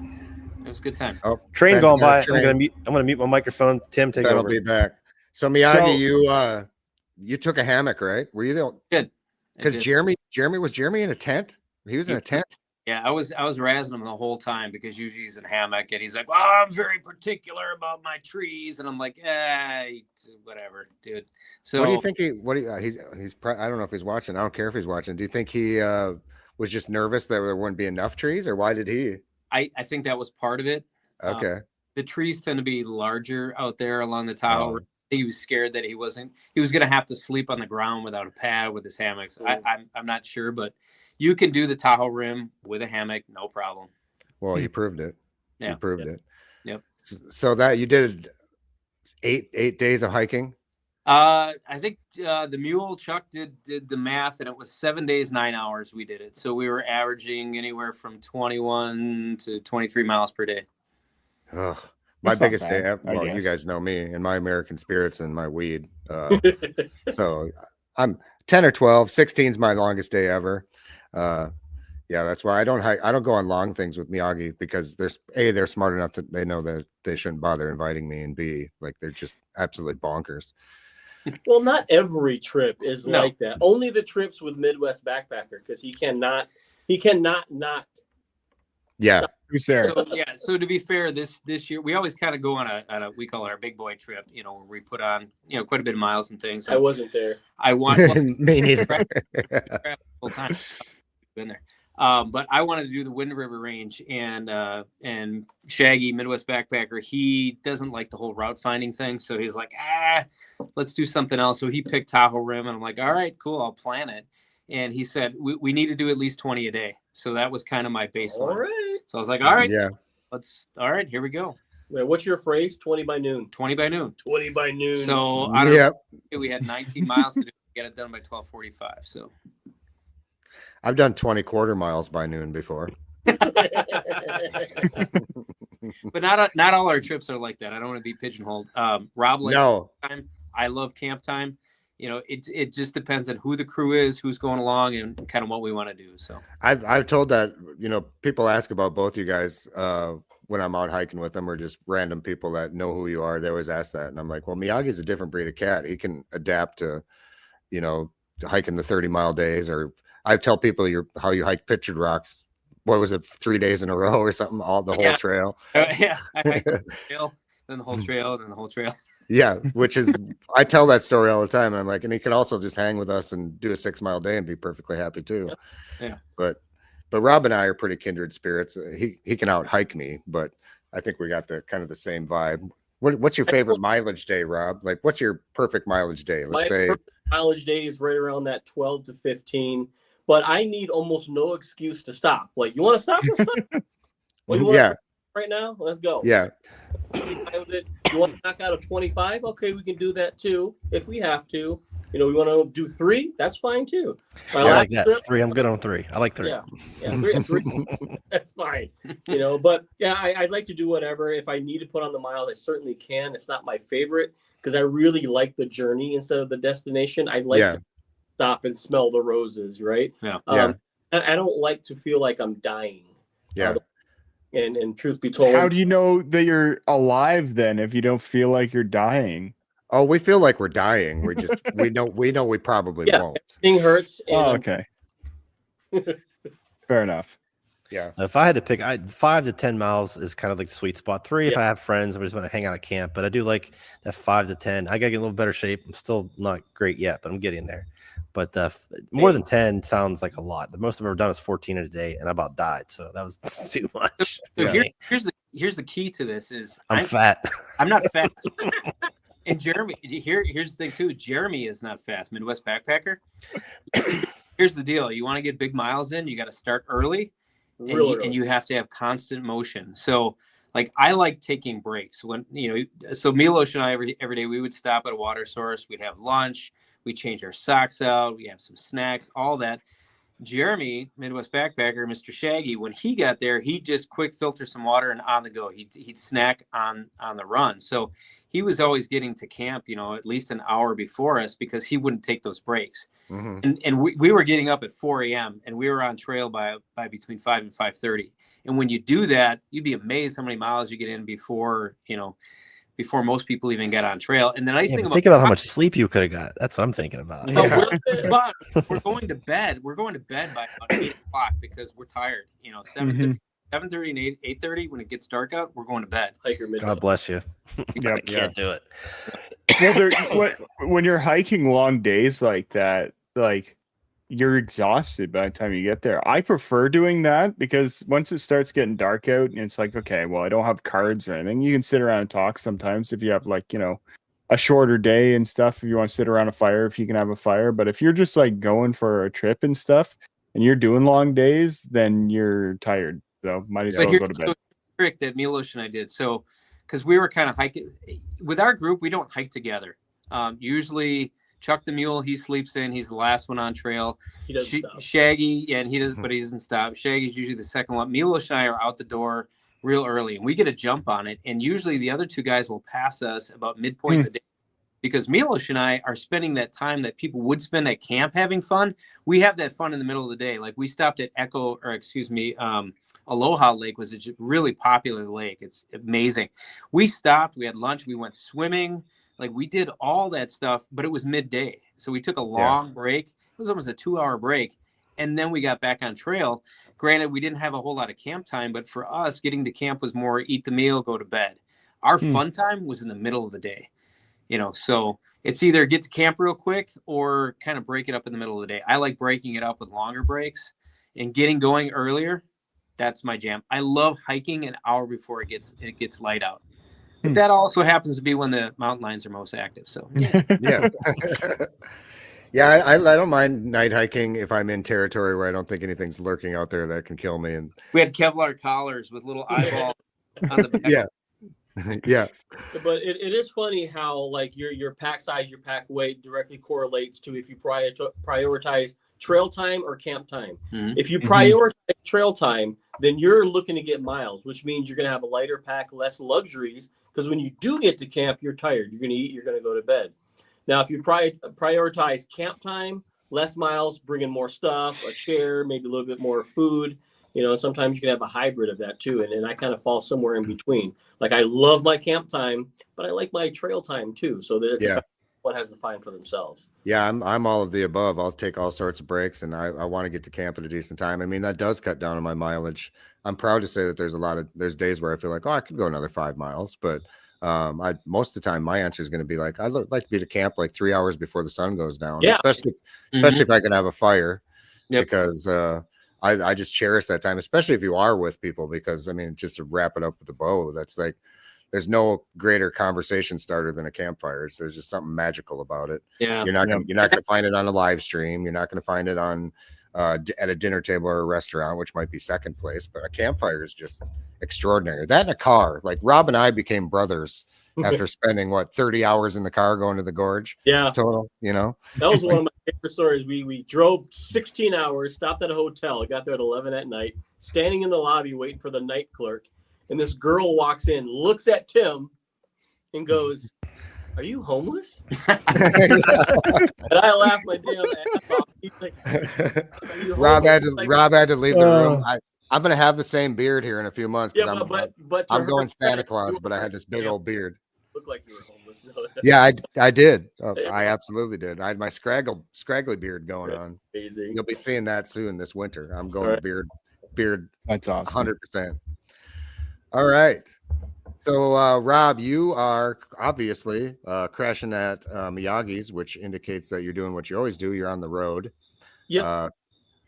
S1: It was a good time.
S4: Oh,
S2: train going by. I'm gonna mute my microphone. Tim, take over.
S4: That'll be back. So Miyagi, you took a hammock, right? Were you the
S1: good?
S4: Because Jeremy in a tent? He was in a tent.
S1: Yeah, I was razzing him the whole time because usually he's in a hammock and he's like, "Oh, I'm very particular about my trees," and I'm like, whatever, dude. So
S4: what do you think he's I don't know if he's watching. I don't care if he's watching. Do you think he was just nervous that there wouldn't be enough trees, or why did he?
S1: I think that was part of it.
S4: Okay.
S1: The trees tend to be larger out there along the Tahoe. He was scared that he was going to have to sleep on the ground without a pad with his hammocks. I'm not sure, but you can do the Tahoe Rim with a hammock, no problem.
S4: Well, you proved it.
S1: Yeah.
S4: You proved it.
S1: Yep.
S4: So that you did 8 days of hiking.
S1: I think the mule Chuck did the math, and it was 7 days, 9 hours. We did it, so we were averaging anywhere from 21 to 23 miles per day.
S4: Ugh. My biggest day ever. Well, you guys know me and my American spirits and my weed. So I'm 10 or 12. 16 is my longest day ever. Yeah, that's why I don't hike. I don't go on long things with Miyagi because they're smart enough that they know that they shouldn't bother inviting me, and B, like they're just absolutely bonkers.
S5: Well, not every trip is
S1: No.
S5: like that. Only the trips with Midwest Backpacker, because he cannot not.
S4: Yeah,
S3: Who's there?
S1: So yeah, so to be fair, this year we always kind of go on a we call it our big boy trip, you know, where we put on, you know, quite a bit of miles and things.
S5: I wasn't there.
S1: I want well,
S4: me neither.
S1: full time been there. But I wanted to do the Wind River Range, and Shaggy, Midwest Backpacker, he doesn't like the whole route finding thing, so he's like, let's do something else. So he picked Tahoe Rim, and I'm like, all right, cool, I'll plan it. And he said we need to do at least 20 a day, so that was kind of my baseline.
S5: All right.
S1: So I was like, all right,
S4: Yeah,
S1: all right, here we go.
S5: Wait, what's your phrase? 20 by noon.
S1: 20 by noon.
S5: 20 by noon.
S1: So we had 19 miles to do. We got it done by 12:45. So
S4: I've done 20 quarter miles by noon before.
S1: but not all our trips are like that. I don't want to be pigeonholed. Rob likes time. I love camp time. You know, it just depends on who the crew is, who's going along, and kind of what we want to do. So
S4: I've told that, you know, people ask about both you guys when I'm out hiking with them, or just random people that know who you are. They always ask that, and I'm like, well, Miyagi's a different breed of cat. He can adapt to, you know, hiking the 30-mile days, or I tell people how you hike Pictured Rocks. What was it, 3 days in a row or something? The whole trail.
S1: Yeah, I hiked the trail, then the whole trail, then the whole trail.
S4: Yeah, which is, I tell that story all the time. And I'm like, and he could also just hang with us and do a 6-mile day and be perfectly happy too.
S1: Yeah.
S4: But Rob and I are pretty kindred spirits. He can out hike me, but I think we got the kind of the same vibe. What's your favorite mileage day, Rob? Like, what's your perfect mileage day? Let's say
S5: mileage day is right around that 12 to 15. But I need almost no excuse to stop. Like, you want to stop? Let's stop. Well, you want to right now? Let's go.
S4: Yeah.
S5: You want to knock out a 25? Okay, we can do that too if we have to. You know, we want to do 3? That's fine too.
S2: I like that. 3. I'm good on 3. I like 3.
S5: Yeah, 3. That's fine. You know, but yeah, I'd like to do whatever. If I need to put on the miles, I certainly can. It's not my favorite because I really like the journey instead of the destination. I like to stop and smell the roses, right?
S1: Yeah.
S5: I don't like to feel like I'm dying.
S4: Yeah.
S5: And truth be told,
S3: how do you know that you're alive then if you don't feel like you're dying?
S4: Oh, we feel like we're dying. We just we know we probably won't.
S5: Everything hurts.
S3: Oh, okay. Fair enough.
S4: Yeah.
S2: If I had to pick, 5 to 10 miles is kind of like the sweet spot. 3 if I have friends, I just want to hang out at camp. But I do like that 5 to 10. I gotta get in a little better shape. I'm still not great yet, but I'm getting there. But more than 10 sounds like a lot. The most I've ever done is 14 in a day, and I about died. So that was too much.
S1: So here's the key to this is
S2: I'm fat.
S1: I'm not fat. And Jeremy, here's the thing too. Jeremy is not fast. Midwest Backpacker. Here's the deal. You want to get big miles in, you got to start early, and you have to have constant motion. So like I like taking breaks when, you know, so Milos and I every day we would stop at a water source, we'd have lunch, we change our socks out, we have some snacks, all that. Jeremy, Midwest Backpacker, Mr. Shaggy, when he got there, he'd just quick filter some water and on the go. He'd snack on the run. So he was always getting to camp, you know, at least an hour before us because he wouldn't take those breaks. Mm-hmm. And we were getting up at 4 a.m. and we were on trail by between 5 and 5:30. And when you do that, you'd be amazed how many miles you get in before most people even get on trail. And the nice thing
S2: think about how much sleep you could have got. That's what I'm thinking about.
S1: But we're going to bed. We're going to bed by about 8 o'clock because we're tired. You know, 7:30 and 8:30 when it gets dark out, we're going to bed.
S2: God bless you. I can't do it.
S3: Well, when you're hiking long days like that, like you're exhausted by the time you get there. I prefer doing that because once it starts getting dark out and it's like, okay, well, I don't have cards or anything. You can sit around and talk sometimes if you have like, you know, a shorter day and stuff. If you want to sit around a fire, if you can have a fire. But if you're just like going for a trip and stuff and you're doing long days, then you're tired. So might as well go to bed.
S1: So trick that Milos and I did. So because we were kind of hiking with our group, we don't hike together. Usually Chuck the mule, he sleeps in. He's the last one on trail.
S5: He doesn't stop.
S1: Shaggy, and he does, but he doesn't stop. Shaggy's usually the second one. Milos and I are out the door real early, and we get a jump on it. And usually the other 2 guys will pass us about midpoint of the day. because Milos and I are spending that time that people would spend at camp having fun. We have that fun in the middle of the day. Like we stopped at Aloha Lake was a really popular lake. It's amazing. We stopped, we had lunch, we went swimming. Like we did all that stuff, but it was midday. So we took a long break. It was almost a 2-hour break. And then we got back on trail. Granted, we didn't have a whole lot of camp time, but for us, getting to camp was more eat the meal, go to bed. Our fun time was in the middle of the day, so it's either get to camp real quick or kind of break it up in the middle of the day. I like breaking it up with longer breaks and getting going earlier. That's my jam. I love hiking an hour before it gets light out. But that also happens to be when the mountain lions are most active. So
S4: yeah. Yeah, I don't mind night hiking if I'm in territory where I don't think anything's lurking out there that can kill me. And
S1: we had Kevlar collars with little eyeballs on the back.
S4: Yeah. Yeah.
S5: But it is funny how like your pack size, your pack weight directly correlates to if you prioritize trail time or camp time.
S1: Mm-hmm.
S5: If you prioritize trail time, then you're looking to get miles, which means you're going to have a lighter pack, less luxuries, because when you do get to camp, you're tired. You're going to eat, you're going to go to bed. Now, if you prioritize camp time, less miles, bring in more stuff, a chair, maybe a little bit more food, and sometimes you can have a hybrid of that too. And I kind of fall somewhere in between. Like I love my camp time, but I like my trail time too. So that one has to find for themselves.
S4: Yeah, I'm all of the above. I'll take all sorts of breaks, and I want to get to camp at a decent time. I mean, that does cut down on my mileage. I'm proud to say that there's days where I feel like, I could go another 5 miles, but most of the time my answer is going to be like, I'd like to be to camp like 3 hours before the sun goes down.
S5: Yeah.
S4: Especially if I can have a fire, because I just cherish that time, especially if you are with people, because I mean, just to wrap it up with the bow, that's like, there's no greater conversation starter than a campfire. There's just something magical about it.
S1: Yeah.
S4: You're not going to find it on a live stream. You're not going to find it on at a dinner table or a restaurant, which might be second place, but a campfire is just extraordinary. That in a car, like Rob and I became brothers after spending 30 hours in the car going to the gorge.
S5: Yeah.
S4: Total,
S5: That was one of my favorite stories. We drove 16 hours, stopped at a hotel, got there at 11 at night, standing in the lobby waiting for the night clerk. And this girl walks in, looks at Tim and goes, "Are you homeless?" And I laughed my damn ass off. He's like,
S4: Rob had to leave the room. I'm gonna have the same beard here in a few months because I'm going Santa Claus, but I had this big old beard.
S5: Looked like you were homeless. No.
S4: Yeah, I did. I absolutely did. I had my scraggly beard going on.
S5: Amazing.
S4: You'll be seeing that soon this winter. I'm going beard.
S3: That's awesome.
S4: 100%. All right. So, Rob, you are obviously crashing at Miyagi's, which indicates that you're doing what you always do. You're on the road.
S5: Yeah.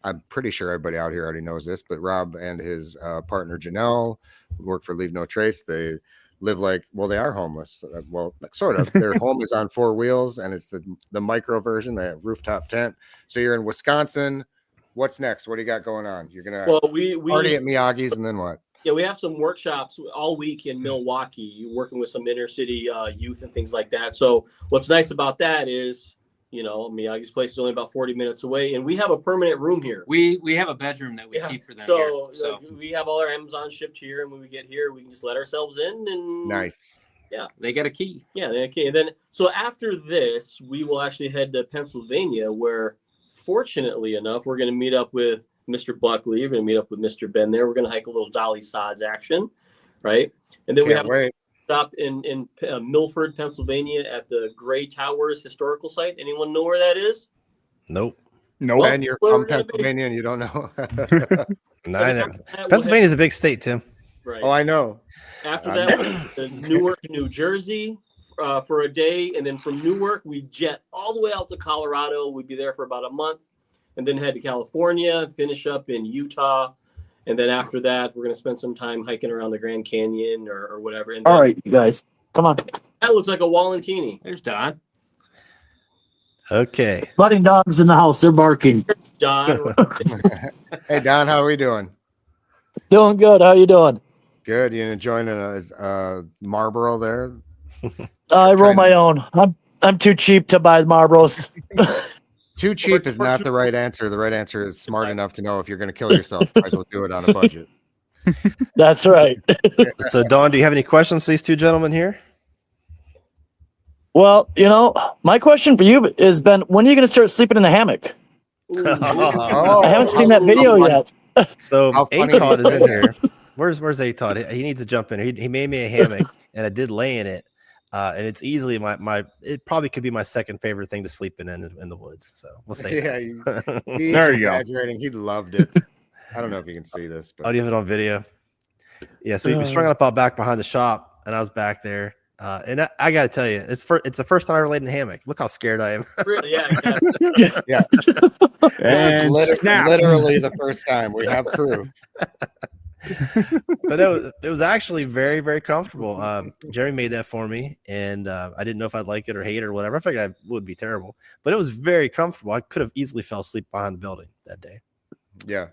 S4: I'm pretty sure everybody out here already knows this, but Rob and his partner Janelle work for Leave No Trace. They live they are homeless. Well, sort of. Their home is on 4 wheels, and it's the micro version, the rooftop tent. So you're in Wisconsin. What's next? What do you got going on? You're gonna party at Miyagi's, and then what?
S5: Yeah, we have some workshops all week in Milwaukee, working with some inner city youth and things like that. So what's nice about that is, Miyagi's place is only about 40 minutes away, and we have a permanent room here.
S1: We have a bedroom that we keep for them.
S5: So we have all our Amazon shipped here, and when we get here, we can just let ourselves in. And
S4: nice.
S5: Yeah,
S1: they got a key.
S5: Yeah, okay. And then so after this, we will actually head to Pennsylvania, where fortunately enough, we're going to meet up with Mr. Buckley. We're going to meet up with Mr. Ben there. We're going to hike a little Dolly Sods action, right? And then we have a stop in Milford, Pennsylvania at the Gray Towers Historical Site. Anyone know where that is?
S2: Nope.
S3: Well,
S4: and you're from Pennsylvania and you don't know.
S2: Pennsylvania's a big state, Tim.
S5: Right.
S4: Oh, I know.
S5: After that, we're to Newark, New Jersey for a day. And then from Newark, we jet all the way out to Colorado. We'd be there for about a month. And then head to California, finish up in Utah. And then after that, we're going to spend some time hiking around the Grand Canyon or whatever. And
S6: all right, you guys, come on.
S5: That looks like a Wallentini.
S1: There's Don.
S2: Okay.
S6: Budding dogs in the house. They're barking.
S5: Don.
S4: Hey, Don, how are we doing?
S6: Doing good. How you doing?
S4: Good. You enjoying a Marlboro there?
S6: I roll my own. I'm too cheap to buy Marlboros.
S4: Too cheap is not the right answer. The right answer is smart enough to know if you're going to kill yourself, might as well do it on a budget.
S6: That's right.
S2: So, Dawn, do you have any questions for these two gentlemen here?
S6: Well, my question for you is, Ben, when are you going to start sleeping in the hammock? I haven't seen that video yet.
S2: So
S4: How funny
S2: Todd
S4: is
S2: is in
S4: that?
S2: here. Where's Todd? He needs to jump in. He made me a hammock, and I did lay in it. And it's easily it probably could be my second favorite thing to sleep in the woods. So we'll say
S4: he's
S3: There you go.
S4: exaggerating. He loved it. I don't know if you can see this, but
S2: do you have it on video? Yeah, so we strung it up out back behind the shop, and I was back there. And I got to tell you, it's the first time I ever laid in a hammock. Look how scared I am.
S5: Really? Yeah.
S4: yeah,
S3: And
S4: this is
S3: snap.
S4: literally the first time we have proof.
S2: But it was actually very, very comfortable. Jerry made that for me, and I didn't know if I'd like it or hate it or whatever. I figured it would be terrible, but it was very comfortable. I could have easily fell asleep behind the building that day.
S4: Yeah,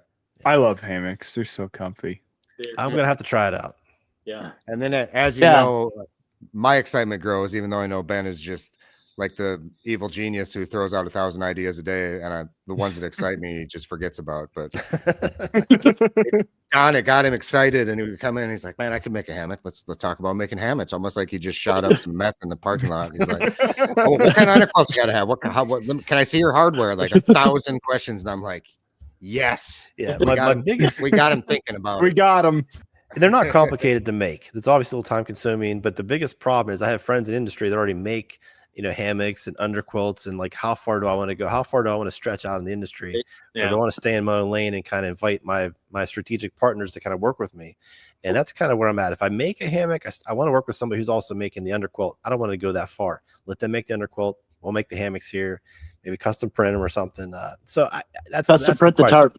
S3: I love hammocks. They're so comfy.
S2: I'm gonna have to try it out.
S5: Yeah.
S4: and then as you know, my excitement grows, even though I know Ben is just like the evil genius who throws out 1,000 ideas a day, and the ones that excite me he just forgets about. But it got him excited, and he would come in and he's like, man, I could make a hammock. Let's talk about making hammocks. Almost like he just shot up some meth in the parking lot. He's like, oh, what kind of underquilts you gotta have? What can I see your hardware? Like 1,000 questions. And I'm like, yes.
S2: Yeah,
S4: we got him thinking about
S3: We
S4: it.
S3: got them.
S2: They're not complicated to make. It's obviously a little time consuming, but the biggest problem is I have friends in industry that already make hammocks and underquilts, and like, how far do I want to go? How far do I want to stretch out in the industry? Or do I want to stay in my own lane and kind of invite my strategic partners to kind of work with me? And that's kind of where I'm at. If I make a hammock, I want to work with somebody who's also making the underquilt. I don't want to go that far. Let them make the underquilt. We'll make the hammocks here, maybe custom print them or something. That's
S6: custom print the tarp.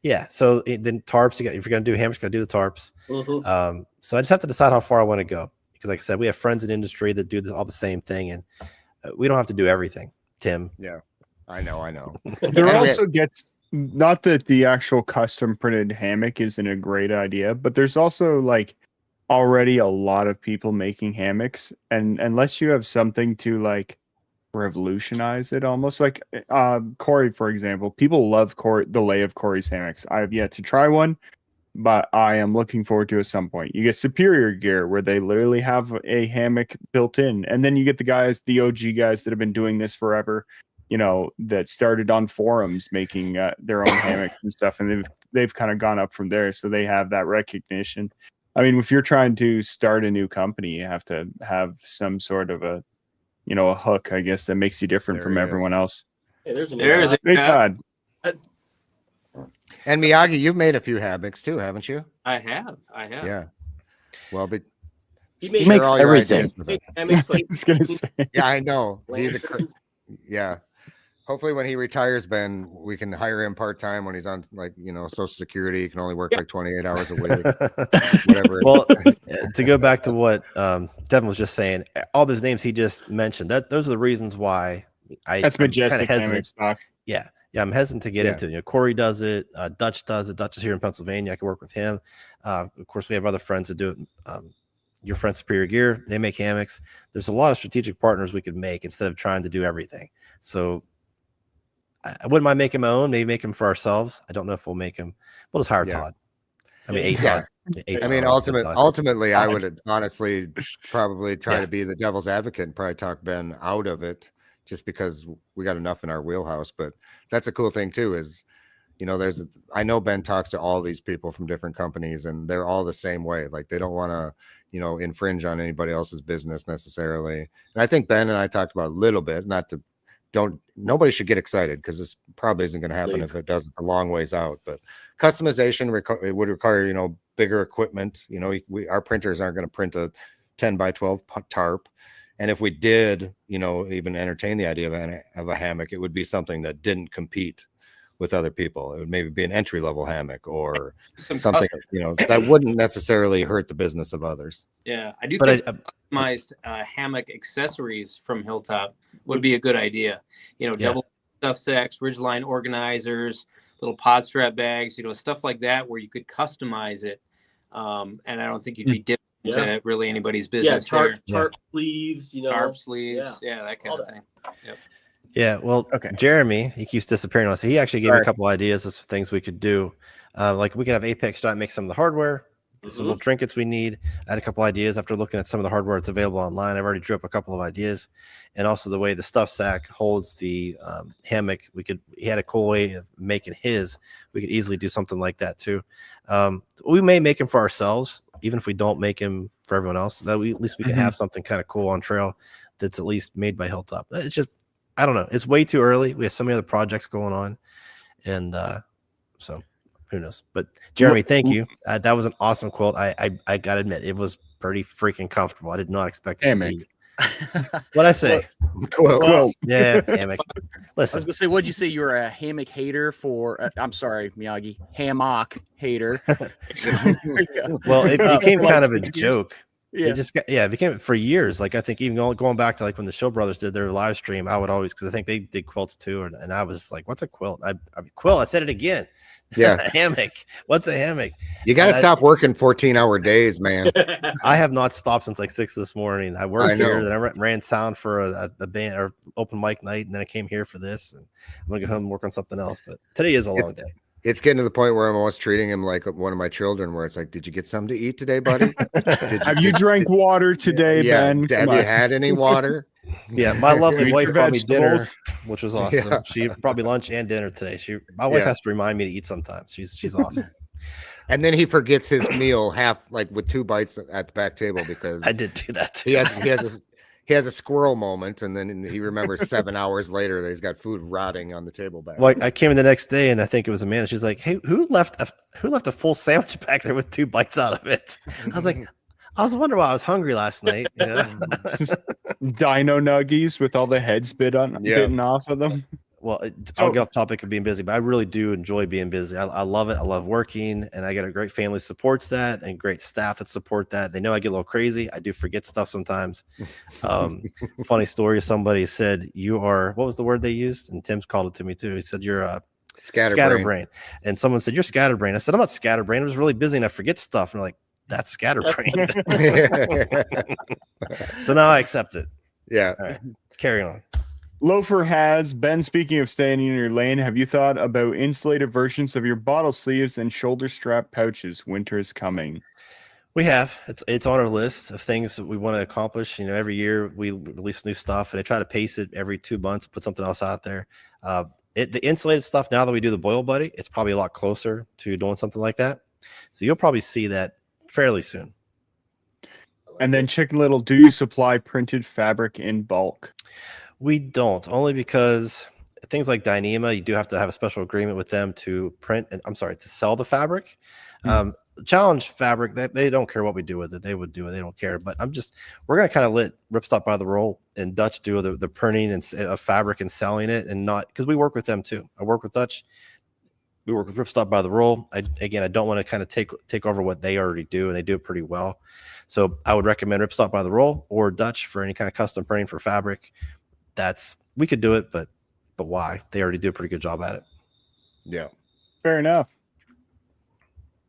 S2: Yeah. So then tarps, if you're going to do hammocks, you got to do the tarps.
S5: Mm-hmm.
S2: So I just have to decide how far I want to go. Because like I said, we have friends in industry that do all the same thing, and we don't have to do everything, Tim.
S4: Yeah, I know.
S3: There also gets, not that the actual custom printed hammock isn't a great idea, but there's also like already a lot of people making hammocks, and unless you have something to like revolutionize it, almost like Corey, for example, people love the lay of Corey's hammocks. I have yet to try one, but I am looking forward to at some point. You get Superior Gear, where they literally have a hammock built in, and then you get the OG guys that have been doing this forever, that started on forums making their own hammocks and stuff, and they've kind of gone up from there, so they have that recognition. I mean, if you're trying to start a new company, you have to have some sort of a hook, I guess, that makes you different from everyone else.
S5: Hey, there's
S3: Hey, Todd.
S4: And Miyagi, you've made a few hammocks too, haven't you?
S1: I have.
S4: Yeah. Well, but
S5: He
S6: makes
S4: all your
S6: everything.
S4: ideas with it.
S3: I was gonna say.
S4: Yeah, I know. Yeah. Hopefully, when he retires, Ben, we can hire him part time when he's on Social Security. He can only work like 28 hours a week, whatever.
S2: Well, to go back to what Devin was just saying, all those names he just mentioned, those are the reasons why
S3: That's majestic hammock stock.
S2: Yeah, I'm hesitant to get into it. Corey does it. Dutch does it. Dutch is here in Pennsylvania. I can work with him. Of course, we have other friends that do it. Your friend Superior Gear, they make hammocks. There's a lot of strategic partners we could make instead of trying to do everything. So I wouldn't mind making my own, maybe make them for ourselves. I don't know if we'll make them. We'll just hire Todd. I mean, Todd.
S4: I mean, ultimately, I would honestly probably try to be the devil's advocate and probably talk Ben out of it, just because we got enough in our wheelhouse. But that's a cool thing too, is, I know Ben talks to all these people from different companies, and they're all the same way. Like, they don't want to, infringe on anybody else's business necessarily. And I think Ben and I talked about a little bit, nobody should get excited, because this probably isn't going to happen. If it does, it's a long ways out. But customization it would require, bigger equipment. Our printers aren't going to print a 10 by 12 tarp. And if we did, even entertain the idea of a hammock, it would be something that didn't compete with other people. It would maybe be an entry level hammock or something, that wouldn't necessarily hurt the business of others.
S1: Yeah, I do think customized hammock accessories from Hilltop would be a good idea. Double stuff sacks, ridgeline organizers, little pod strap bags, stuff like that, where you could customize it. And I don't think you'd be different to really anybody's business.
S5: Tarp sleeves,
S1: tarp sleeves, that kind of thing. Yep.
S2: Yeah, well, Jeremy, he keeps disappearing on us. He actually gave me a couple ideas of some things we could do. Like, we could have Apex make some of the hardware. some little trinkets we need. I had a couple ideas after looking at some of the hardware that's available online. I've already drew up a couple of ideas, and also the way the stuff sack holds the hammock. He had a cool way of making his. We could easily do something like that too. We may make him for ourselves, even if we don't make him for everyone else. That at least we can have something kind of cool on trail that's at least made by Hilltop. It's just, I don't know. It's way too early. We have so many other projects going on, and so who knows? But Jeremy, thank you. That was an awesome quilt. I gotta admit, it was pretty freaking comfortable. I did not expect it to be. What'd I say?
S4: Well,
S2: yeah, hammock. Listen,
S7: I was gonna say, what'd you say? You were a hammock hater for? I'm sorry, Miyagi. Hammock hater.
S2: well, it became kind of a joke.
S7: Yeah.
S2: It became for years. Like I think even going back to like when the Show Brothers did their live stream, I would always, because I think they did quilts too, and I was like, "What's a quilt?" Quilt. I said it again.
S4: Yeah,
S2: a hammock. What's a hammock?
S4: You got to stop working 14-hour days, man.
S2: I have not stopped since like 6 this morning. I worked here, then I ran sound for a band or open mic night, and then I came here for this. And I'm gonna go home and work on something else. But today is a long day.
S4: It's getting to the point where I'm almost treating him like one of my children, where it's like, did you get something to eat today, buddy?
S3: Have you drank water today, Ben?
S4: Have you had any water?
S2: Yeah, my lovely wife brought me dinner, which was awesome.
S4: Yeah.
S2: She brought me lunch and dinner today. My wife has to remind me to eat sometimes. She's awesome.
S4: And then he forgets his meal half, like with 2 bites at the back table, because
S2: I did do that too.
S4: He has a squirrel moment, and then he remembers 7 hours later that he's got food rotting on the table back.
S2: Like I came in the next day, and I think it was Amanda. She's like, "Hey, who left a full sandwich back there with 2 bites out of it?" I was like, I was wondering why I was hungry last night. You know?
S3: Just dino nuggies with all the heads bitten off of them.
S2: Well, I'll get off topic of being busy, but I really do enjoy being busy. I love it. I love working, and I got a great family supports that, and great staff that support that. They know I get a little crazy. I do forget stuff sometimes. Funny story. Somebody said, "You are," what was the word they used? And Tim's called it to me too. He said, "You're a scatterbrain." And someone said, "You're scatterbrain." I said, "I'm not scatterbrain. I was really busy and I forget stuff." And they're like, "That's scatterbrain." So now I accept it.
S4: Yeah.
S2: All right. Carry on.
S3: Loafer has Ben. Speaking of staying in your lane, have you thought about insulated versions of your bottle sleeves and shoulder strap pouches? Winter is coming.
S2: We have. It's on our list of things that we want to accomplish. You know, every year we release new stuff, and I try to pace it every 2 months, put something else out there. The insulated stuff, now that we do the Boil Buddy, it's probably a lot closer to doing something like that. So you'll probably see that fairly soon.
S3: And then Chicken Little, do you supply printed fabric in bulk?
S2: We don't, only because things like Dyneema, you do have to have a special agreement with them to to sell the fabric. Challenge fabric, that they don't care what we do with it. They would do it. They don't care. But we're going to kind of let Ripstop by the Roll and Dutch do the printing of fabric and selling it, and not, because we work with them too. I work with Dutch. We work with Ripstop by the Roll. I don't want to kind of take over what they already do, and they do it pretty well. So I would recommend Ripstop by the Roll or Dutch for any kind of custom printing for fabric. We could do it, but why? They already do a pretty good job at it.
S4: Yeah.
S3: Fair enough.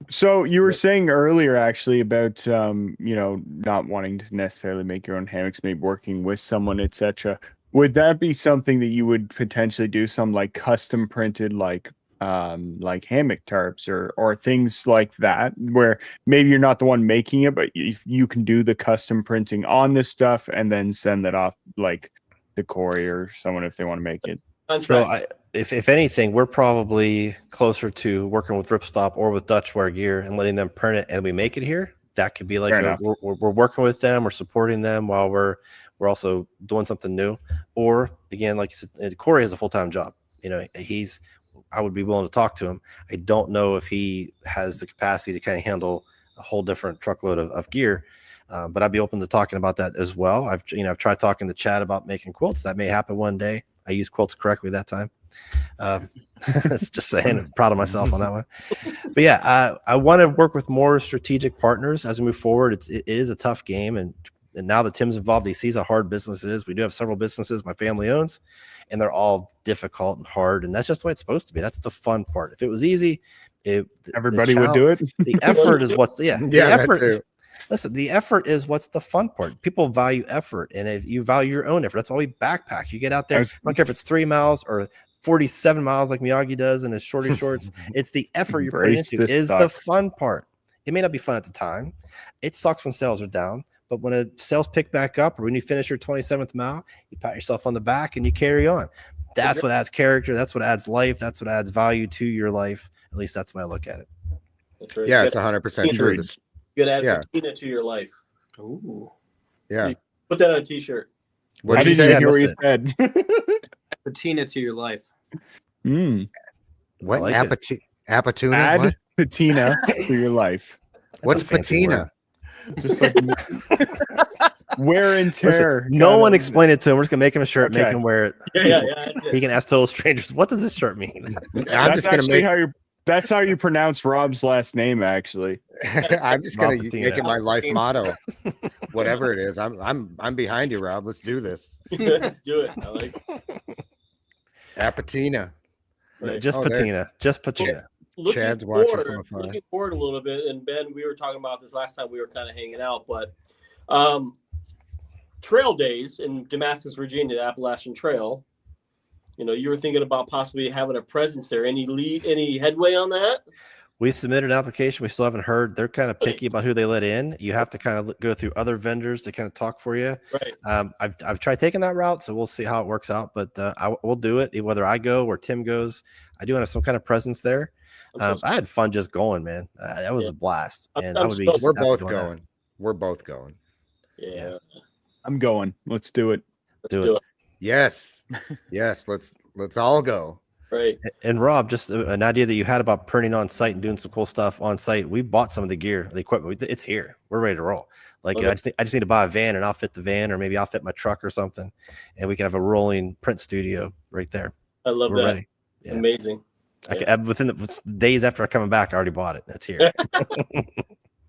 S3: So you were saying earlier actually about not wanting to necessarily make your own hammocks, maybe working with someone, etc. Would that be something that you would potentially do, some like custom printed like hammock tarps or things like that, where maybe you're not the one making it, but you can do the custom printing on this stuff and then send that off like the Corey or someone if they want to make it?
S2: So if anything, we're probably closer to working with Ripstop or with Dutch Wear Gear and letting them print it and we make it here. That could be like we're working with them, we're supporting them while we're also doing something new. Or again, like you said, Corey has a full-time job. You know, I would be willing to talk to him. I don't know if he has the capacity to kind of handle a whole different truckload of gear. But I'd be open to talking about that as well. I've tried talking to Chad about making quilts. That may happen one day. I used quilts correctly that time. Just saying, I'm proud of myself on that one. But yeah, I want to work with more strategic partners as we move forward. It is a tough game, and now that Tim's involved, he sees how hard business is. We do have several businesses my family owns, and they're all difficult and hard, and that's just the way it's supposed to be. That's the fun part. If it was easy,
S3: everybody would do it.
S2: The effort is what's the effort.
S4: Too.
S2: Listen, the effort is what's the fun part. People value effort, and if you value your own effort, that's why we backpack. You get out there. I don't care if it's 3 miles or 47 miles like Miyagi does in his shorty shorts. It's the effort you're putting into is the fun part. It may not be fun at the time. It sucks when sales are down, but when sales pick back up or when you finish your 27th mile, you pat yourself on the back and you carry on. That's what adds character. That's what adds life. That's what adds value to your life. At least that's the way I look at it.
S5: That's right.
S4: Yeah, it's 100% true.
S5: You gotta add patina to your life. Ooh.
S4: Yeah.
S5: Put that on a t-shirt.
S3: I didn't hear what you said.
S1: Patina to your life.
S4: What?
S2: Like
S4: Apatuna?
S3: Add
S4: What?
S3: patina to your life.
S4: What's patina?
S3: Just like wear and tear.
S2: Listen, no one explained it to him. We're just gonna make him a shirt, make him wear it.
S5: Yeah.
S2: He can ask total strangers, what does this shirt mean?
S4: I'm just gonna make
S3: that's how you pronounce Rob's last name, actually.
S4: I'm just gonna make
S2: Patina.
S4: it my life motto. Whatever it is. I'm behind you, Rob. Let's do this.
S5: Let's do it. I like it.
S4: Apatina.
S5: Right.
S2: Just patina. Just patina.
S4: Chad's watching from afar.
S5: Looking forward a little bit, and Ben, we were talking about this last time we were kind of hanging out, but trail days in Damascus, Virginia, the Appalachian Trail. You know, you were thinking about possibly having a presence there. Any headway on that?
S2: We submitted an application. We still haven't heard. They're kind of picky about who they let in. You have to kind of go through other vendors to kind of talk for you.
S5: Right.
S2: I've tried taking that route, so we'll see how it works out. But we'll do it, whether I go or Tim goes. I do have some kind of presence there. I had fun just going, man. That was a blast. And I would be.
S4: We're both going. We're both going.
S5: Yeah.
S3: I'm going. Let's do it.
S5: Let's do it.
S4: Yes. Let's all go.
S5: Right.
S2: And Rob, just an idea that you had about printing on site and doing some cool stuff on site. We bought some of the gear, the equipment. It's here. We're ready to roll. Like I just need to buy a van and outfit the van, or maybe outfit my truck or something, and we can have a rolling print studio right there.
S5: I love that.
S2: Ready. Yeah.
S5: Amazing.
S2: Within the days after I coming back, I already bought it. It's here.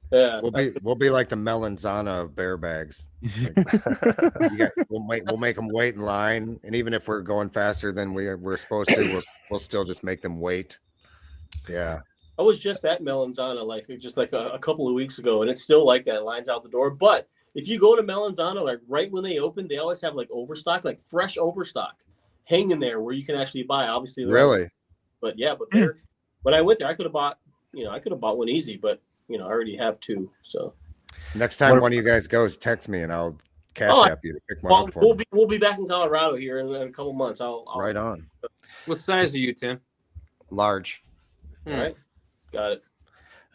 S5: Yeah.
S4: We'll be like the Melanzana of bear bags. We'll make them wait in line, and even if we're going faster than we're supposed to, we'll still just make them wait. Yeah.
S5: I was just at Melanzana just like a couple of weeks ago, and it's still like that. Lines out the door. But if you go to Melanzana, like right when they open, they always have like overstock, like fresh overstock hanging there where you can actually buy. Obviously,
S4: really.
S5: But when I went there, I could have bought one easy, but I already have two. So
S4: next time one of you guys goes, text me and I'll cash app you to pick one up for me.
S5: We'll be back in Colorado here in a couple months. I'll
S4: right on.
S1: What size are you, Tim?
S4: Large.
S5: All right. Got it.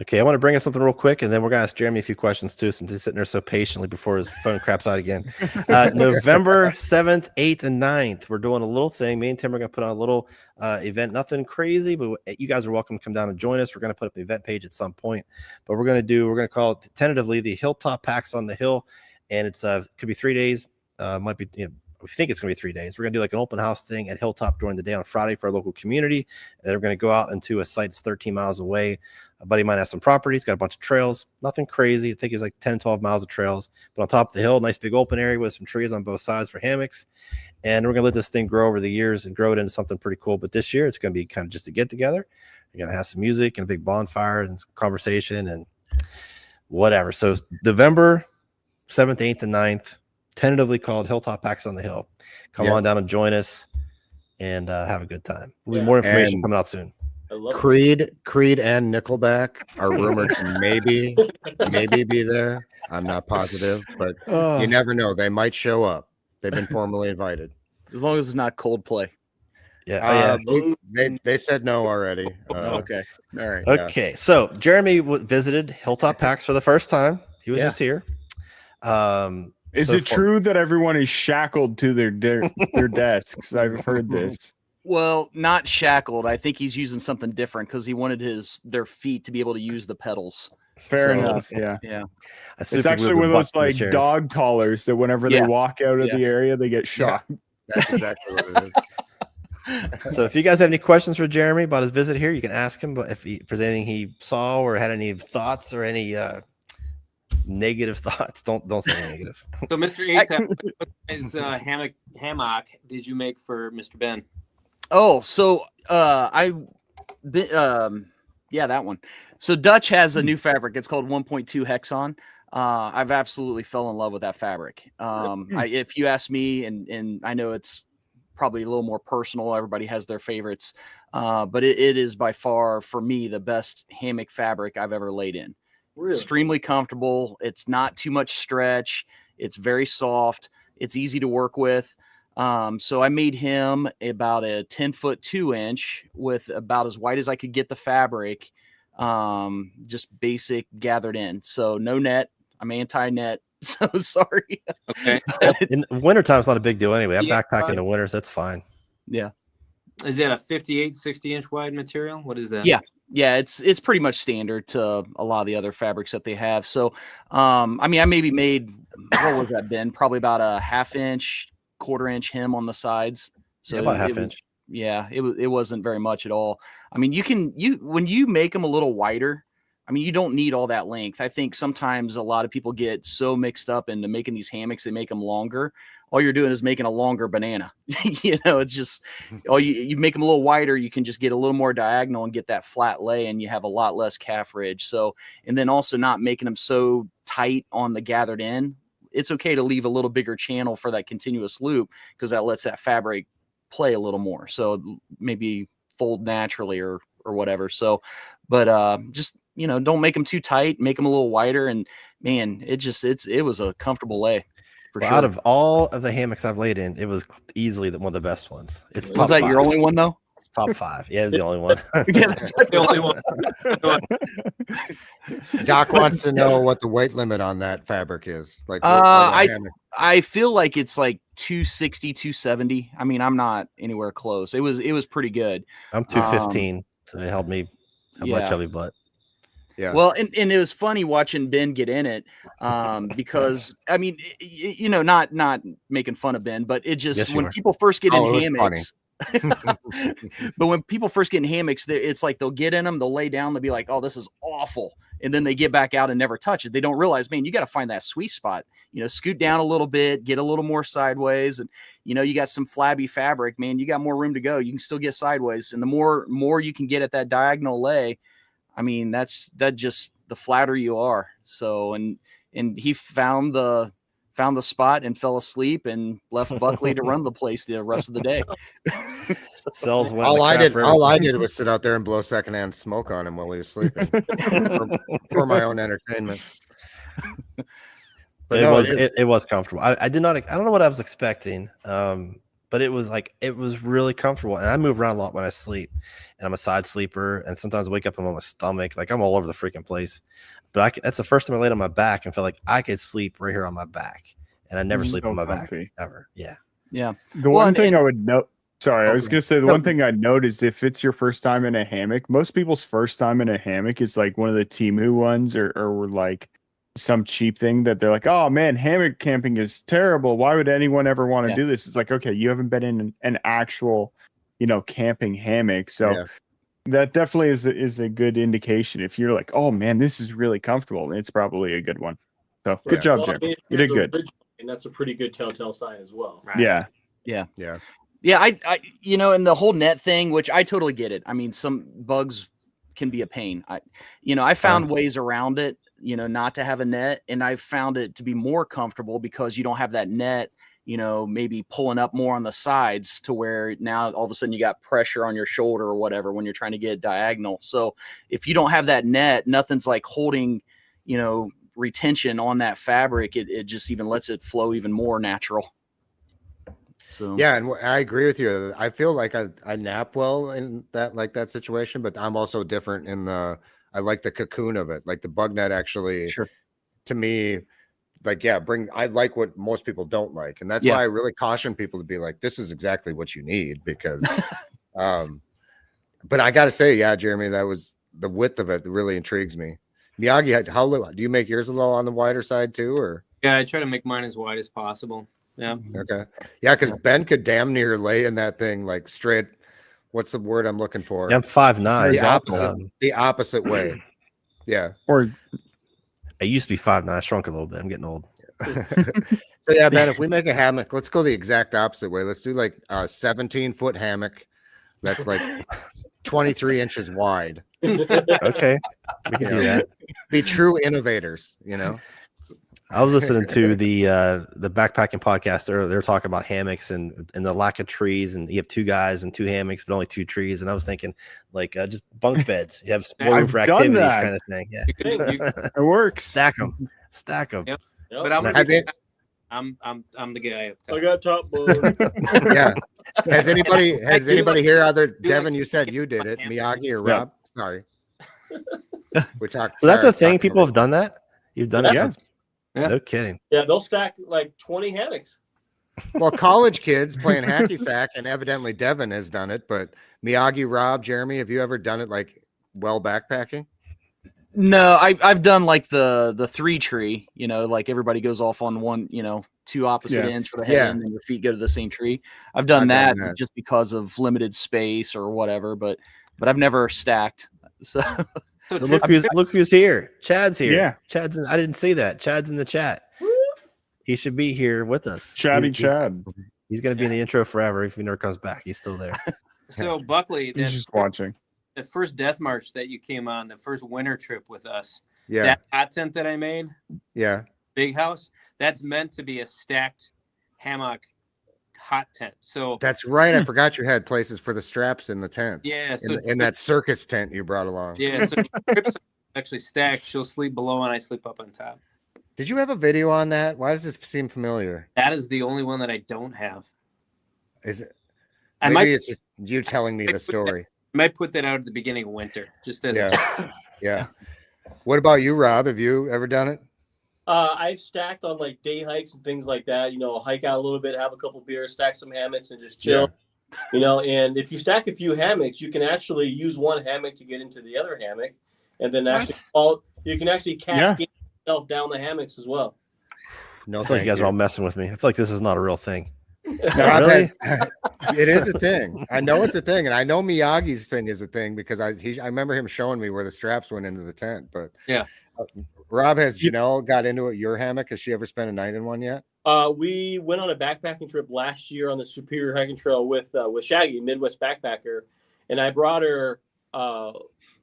S2: Okay, I want to bring in something real quick, and then we're going to ask Jeremy a few questions too, since he's sitting there so patiently before his phone craps out again. November 7th, 8th, and 9th, we're doing a little thing. Me and Tim are going to put on a little event, nothing crazy, but you guys are welcome to come down and join us. We're going to put up an event page at some point, but we're going to call it tentatively the Hilltop Packs on the Hill, and it's could be 3 days, might be, we think it's going to be 3 days. We're going to do like an open house thing at Hilltop during the day on Friday for our local community. And then we're going to go out into a site that's 13 miles away. A buddy of mine has some property. He's got a bunch of trails. Nothing crazy. I think it's like 10, 12 miles of trails. But on top of the hill, nice big open area with some trees on both sides for hammocks. And we're going to let this thing grow over the years and grow it into something pretty cool. But this year, it's going to be kind of just a get together. We're going to have some music and a big bonfire and some conversation and whatever. So November 7th, 8th, and 9th. Tentatively called Hilltop Packs on the Hill. Come on down and join us and have a good time. There'll be more information coming out soon.
S4: Creed and Nickelback are rumored to maybe be there. I'm not positive, but you never know. They might show up. They've been formally invited.
S7: As long as it's not Coldplay.
S2: Yeah.
S4: They said no already.
S7: Okay. All right.
S2: Okay. So Jeremy visited Hilltop Packs for the first time. He was just here.
S3: Is it true that everyone is shackled to their desks? I've heard this.
S7: Well, not shackled. I think he's using something different because he wanted their feet to be able to use the pedals.
S3: Fair enough. Yeah. It's actually one of those like dog collars that whenever they walk out of the area, they get shocked.
S4: Yeah. That's exactly what it is.
S2: So if you guys have any questions for Jeremy about his visit here, you can ask him. But if there's anything he saw or had any thoughts or any negative thoughts, don't say negative.
S1: So Mr. Ace, what size hammock did you make for Mr. Ben?
S7: Oh, so that one. So Dutch has a new fabric. It's called 1.2 Hexon. I've absolutely fell in love with that fabric. If you ask me, and I know it's probably a little more personal, everybody has their favorites, but it is by far for me the best hammock fabric I've ever laid in.
S5: Really?
S7: extremely comfortable. It's not too much stretch. It's very soft. It's easy to work with. So I made him about a 10-foot 2-inch with about as wide as I could get the fabric. Just basic gathered in. So no net. I'm anti-net. So sorry.
S1: Okay.
S2: In wintertime, it's not a big deal anyway. I'm
S1: Yeah,
S2: backpacking in the winters. That's fine.
S7: Yeah.
S1: Is that a 58, 60-inch wide material? What is that?
S7: Yeah. Yeah, it's pretty much standard to a lot of the other fabrics that they have. So, I mean, I maybe made, what was that, Ben? Probably about a 1/2 inch, 1/4 inch hem on the sides. So
S2: Yeah, about
S7: it
S2: 1/2
S7: was,
S2: inch.
S7: yeah, it wasn't very much at all. I mean, when you make them a little wider, I mean, you don't need all that length. I think sometimes a lot of people get so mixed up into making these hammocks, they make them longer. All you're doing is making a longer banana. It's just, you make them a little wider, you can just get a little more diagonal and get that flat lay, and you have a lot less calf ridge. So, and then also not making them so tight on the gathered in. It's okay to leave a little bigger channel for that continuous loop, because that lets that fabric play a little more. So maybe fold naturally or whatever. So, but just, don't make them too tight, make them a little wider. And man, it was a comfortable lay.
S2: Well, out of all of the hammocks I've laid in, it was easily one of the best ones. It's top
S7: Was that
S2: 5.
S7: your only one though?
S2: It's top 5. Yeah, it was the only one.
S1: The only one.
S4: Doc wants to know what the weight limit on that fabric is. Like,
S7: I feel like it's like 260, 270. I mean, I'm not anywhere close. It was pretty good.
S2: I'm 215, so they held me my
S7: yeah.
S2: chubby butt.
S4: Yeah.
S7: Well, and it was funny watching Ben get in it, because I mean, not making fun of Ben, but it just,
S2: Yes,
S7: when people first get in hammocks, but when people first get in hammocks, it's like they'll get in them, they'll lay down, they'll be like, "Oh, this is awful," and then they get back out and never touch it. They don't realize, man, you got to find that sweet spot. Scoot down a little bit, get a little more sideways, and you got some flabby fabric, man. You got more room to go. You can still get sideways, and the more you can get at that diagonal lay, I mean, that just, the flatter you are. So, and he found the spot and fell asleep and left Buckley to run the place the rest of the day.
S2: Cells went.
S4: All I did was sit out there and blow secondhand smoke on him while he was sleeping for my own entertainment. But
S2: it was comfortable. I don't know what I was expecting. But it was really comfortable. And I move around a lot when I sleep, and I'm a side sleeper. And sometimes I wake up, I'm on my stomach. Like, I'm all over the freaking place. But that's the first time I laid on my back and felt like I could sleep right here on my back. And I never sleep on my back ever. Yeah.
S7: Yeah.
S3: The one thing I would note, sorry, I was going to say, the one thing I'd note is, if it's your first time in a hammock, most people's first time in a hammock is like one of the Temu ones, or like some cheap thing that they're like, "Oh man, hammock camping is terrible. Why would anyone ever want to do this?" It's like, okay, you haven't been in an actual, camping hammock. So that definitely is a good indication. If you're like, "Oh man, this is really comfortable," it's probably a good one. So good job, Jeremy. You did good.
S5: And that's a pretty good telltale sign as well.
S1: Right.
S7: Yeah. I and the whole net thing, which I totally get it. I mean, some bugs can be a pain. I found ways around it, not to have a net, and I found it to be more comfortable because you don't have that net, maybe pulling up more on the sides, to where now all of a sudden you got pressure on your shoulder or whatever when you're trying to get diagonal. So if you don't have that net, nothing's like holding, retention on that fabric. It just even lets it flow even more natural. So
S4: yeah, and I agree with you. I feel like I nap well in that situation, but I'm also different in I like the cocoon of it. Like the bug net actually, to me, I like what most people don't like. And that's why I really caution people to be like, this is exactly what you need, because, but I got to say, Jeremy, that was the width of it that really intrigues me. Miyagi, how do you make yours a little on the wider side too, or?
S1: Yeah, I try to make mine as wide as possible. Yeah.
S4: Okay. Yeah, because Ben could damn near lay in that thing like straight. What's the word I'm looking for?
S2: Yeah, I'm 5'9".
S4: The opposite way. Yeah.
S3: Or
S2: I used to be 5'9". I shrunk a little bit. I'm getting old.
S4: So yeah, Ben, if we make a hammock, let's go the exact opposite way. Let's do like a 17-foot hammock that's like 23 inches wide.
S2: Okay, we can do that.
S4: Be true innovators,
S2: I was listening to the backpacking podcast earlier. They were talking about hammocks and the lack of trees, and you have 2 guys and 2 hammocks, but only 2 trees. And I was thinking, like, just bunk beds. You have more room for
S3: I've done
S2: activities,
S3: that.
S2: kind of thing. Yeah,
S3: It works.
S2: stack them.
S1: Yep. But I'm
S4: Have it-
S1: I'm the guy up
S5: I
S1: top.
S5: got top bunk.
S4: yeah. Has anybody here other
S1: do
S4: Devin?
S1: like-
S4: You said you did it. Miyagi or
S3: Yeah.
S4: Rob? Sorry. We talked.
S2: So that's
S4: Sarah's
S2: a thing.
S4: talking
S2: People
S4: about
S2: have done that. You've done it.
S3: Yes.
S1: Yeah.
S2: No kidding.
S5: Yeah, they'll stack like 20 hammocks.
S4: Well, college kids playing hacky sack, and evidently Devin has done it. But Miyagi, Rob, Jeremy, have you ever done it like backpacking?
S7: No, I've done like the 3 tree, like everybody goes off on one, 2 opposite ends for the head,
S4: Yeah.
S7: and then your feet go to the same tree. I've done that just because of limited space or whatever, but I've never stacked. So
S2: So look who's here. Chad's here.
S3: Yeah.
S2: Chad's. I didn't see that. Chad's in the chat. He should be here with us.
S3: Chatty Chad.
S2: He's going to be in the intro forever if he never comes back. He's still there.
S1: So Buckley,
S3: He's just watching.
S1: the first death march that you came on, the first winter trip with us,
S4: Yeah.
S1: that hot tent that I made,
S4: Yeah.
S1: big house, that's meant to be a stacked hammock hot tent. So
S4: That's right. I forgot you had places for the straps in the tent.
S1: yeah, so
S4: In that circus tent you brought along.
S1: yeah, so trips are actually stacked. She'll sleep below and I sleep up on top.
S4: Did you have a video on that? Why does this seem familiar?
S1: That is the only one that I don't have.
S4: Is it?
S1: I
S4: Maybe
S1: might
S4: it's just you telling me the story.
S1: put that out at the beginning of winter, just as
S4: Yeah. Yeah. What about you, Rob? Have you ever done it?
S5: I've stacked on like day hikes and things like that. Hike out a little bit, have a couple beers, stack some hammocks, and just chill. And if you stack a few hammocks, you can actually use one hammock to get into the other hammock, and then you can actually cascade yourself down the hammocks as well.
S4: No,
S2: I feel like you guys are all messing with me. I feel like this is not a real thing.
S4: Rob
S2: Really?
S4: it is a thing. I know it's a thing, and I know Miyagi's thing is a thing because I remember him showing me where the straps went into the tent. But
S1: Yeah.
S4: Rob, has Janelle got into it? Your hammock? Has she ever spent a night in one yet?
S5: We went on a backpacking trip last year on the Superior Hiking Trail with Shaggy, Midwest backpacker, and I brought her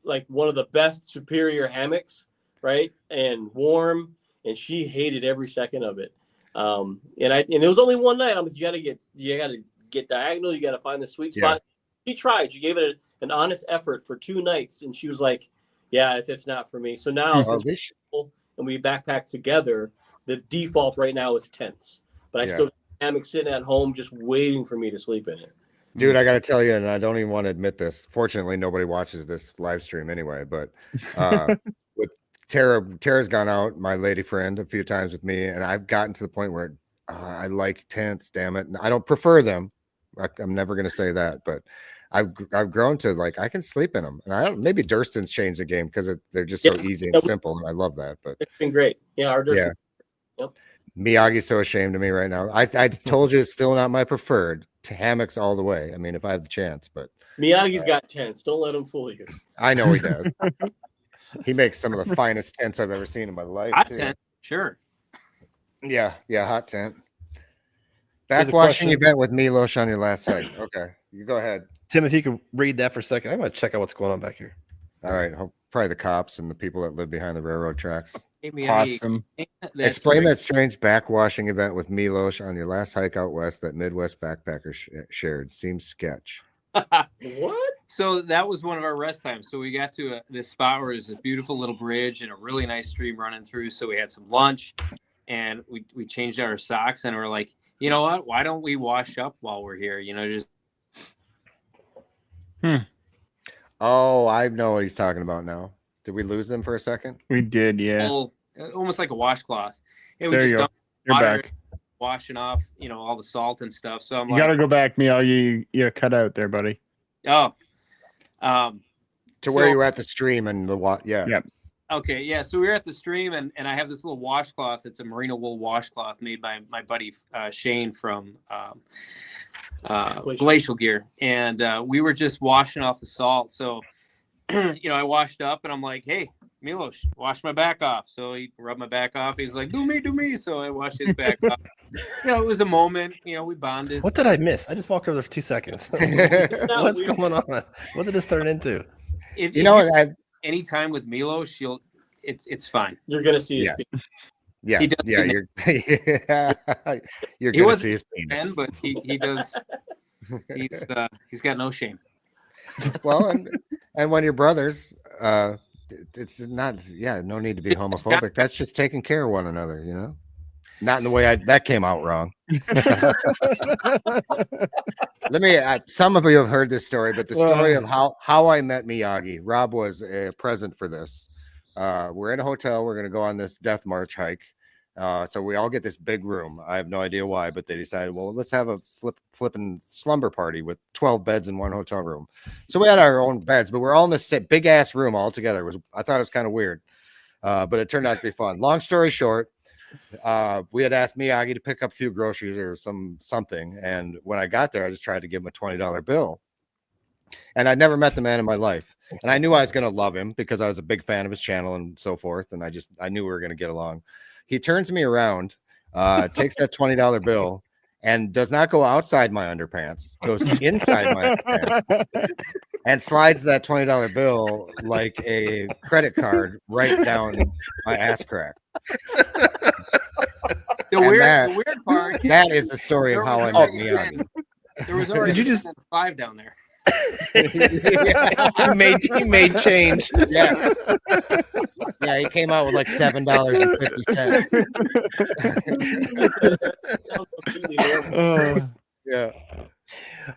S5: like one of the best Superior hammocks, right, and warm, and she hated every second of it. And it was only one night. I'm like, you gotta get diagonal. You gotta find the sweet spot. She tried. She gave it an honest effort for 2 nights, and she was like, "Yeah, it's not for me." So now, since and we backpack together, the default right now is tents. But I still have a hammock sitting at home, just waiting for me to sleep in it.
S4: Dude, I got to tell you, and I don't even want to admit this. Fortunately, nobody watches this live stream anyway. But with Tara's gone out, my lady friend, a few times with me, and I've gotten to the point where I like tents. Damn it, and I don't prefer them. I'm never going to say that, but I've grown to like I can sleep in them, and I don't. Maybe Durston's changed the game because they're just so easy and simple, and I love that. But
S5: it's been great. Yeah, our Durston. Yep.
S4: Miyagi's so ashamed of me right now. I told you it's still not my preferred. To hammocks all the way. I mean, if I have the chance, but
S5: Miyagi's got tents. Don't let him fool you.
S4: I know he does. He makes some of the finest tents I've ever seen in my life.
S1: hot tent, sure.
S4: Yeah, hot tent. Backwashing event with Milos on your last hike. Okay, you go ahead.
S2: Tim, if you could read that for a second, I'm going to check out what's going on back here.
S4: All right, probably the cops and the people that live behind the railroad tracks.
S1: Hey, Miyagi,
S3: Awesome.
S4: Explain that strange backwashing event with Milos on your last hike out west that Midwest backpacker shared. Seems sketch.
S5: What?
S1: So that was one of our rest times. So we got to this spot where there's a beautiful little bridge and a really nice stream running through. So we had some lunch and we changed our socks and we're like, you know what? Why don't we wash up while we're here? Just.
S4: Oh, I know what he's talking about now. Did we lose them for a second?
S3: We did, yeah.
S1: Almost like a washcloth. And we
S3: There
S1: just
S3: you go.
S1: dumped
S3: You're
S1: water,
S3: back.
S1: washing off, all the salt and stuff. So I'm
S3: You
S1: like,
S3: gotta go back, Miyagi. You cut out there, buddy.
S1: oh,
S4: To where you were at the stream and the
S3: Yeah.
S1: okay, yeah. So we were at the stream, and I have this little washcloth. It's a merino wool washcloth made by my buddy Shane from Glacial Gear, and we were just washing off the salt. So, I washed up, and I'm like, "Hey, Milos, wash my back off." So he rubbed my back off. He's like, "Do me." So I washed his back off. It was a moment. We bonded.
S2: What did I miss? I just walked over there for 2 seconds. What's going on? What did this turn into?
S1: If
S4: You know,
S1: any time with Milos, it's fine.
S5: You're gonna see his
S4: Yeah,
S1: He does
S4: yeah,
S1: get
S4: you're you're
S1: He
S4: gonna
S1: wasn't
S4: see his
S1: a
S4: penis.
S1: fan, but he does. He's got no shame.
S4: Well, and when you're brothers, it's not. Yeah, no need to be homophobic. That's just taking care of one another. You know, not in the way that came out wrong. Let me. Some of you have heard this story, but the story of how I met Miyagi. Rob was present for this. We're in a hotel. We're going to go on this death march hike. So we all get this big room. I have no idea why, but they decided, well, let's have a flipping slumber party with 12 beds in one hotel room. So we had our own beds, but we're all in this big ass room all together. I thought it was kind of weird, but it turned out to be fun. Long story short, we had asked Miyagi to pick up a few groceries or something. And when I got there, I just tried to give him a $20 bill. And I'd never met the man in my life. And I knew I was going to love him because I was a big fan of his channel and so forth. And I knew we were going to get along. He turns me around, takes that $20 bill and does not go outside my underpants, goes inside my underpants and slides that $20 bill like a credit card right down my ass crack.
S1: The weird part.
S4: That is the story of how I met Miyagi.
S1: There was already
S2: Did you just
S1: 5 down there?
S2: he made change.
S4: Yeah. Yeah, he came out with like $7.50. Yeah.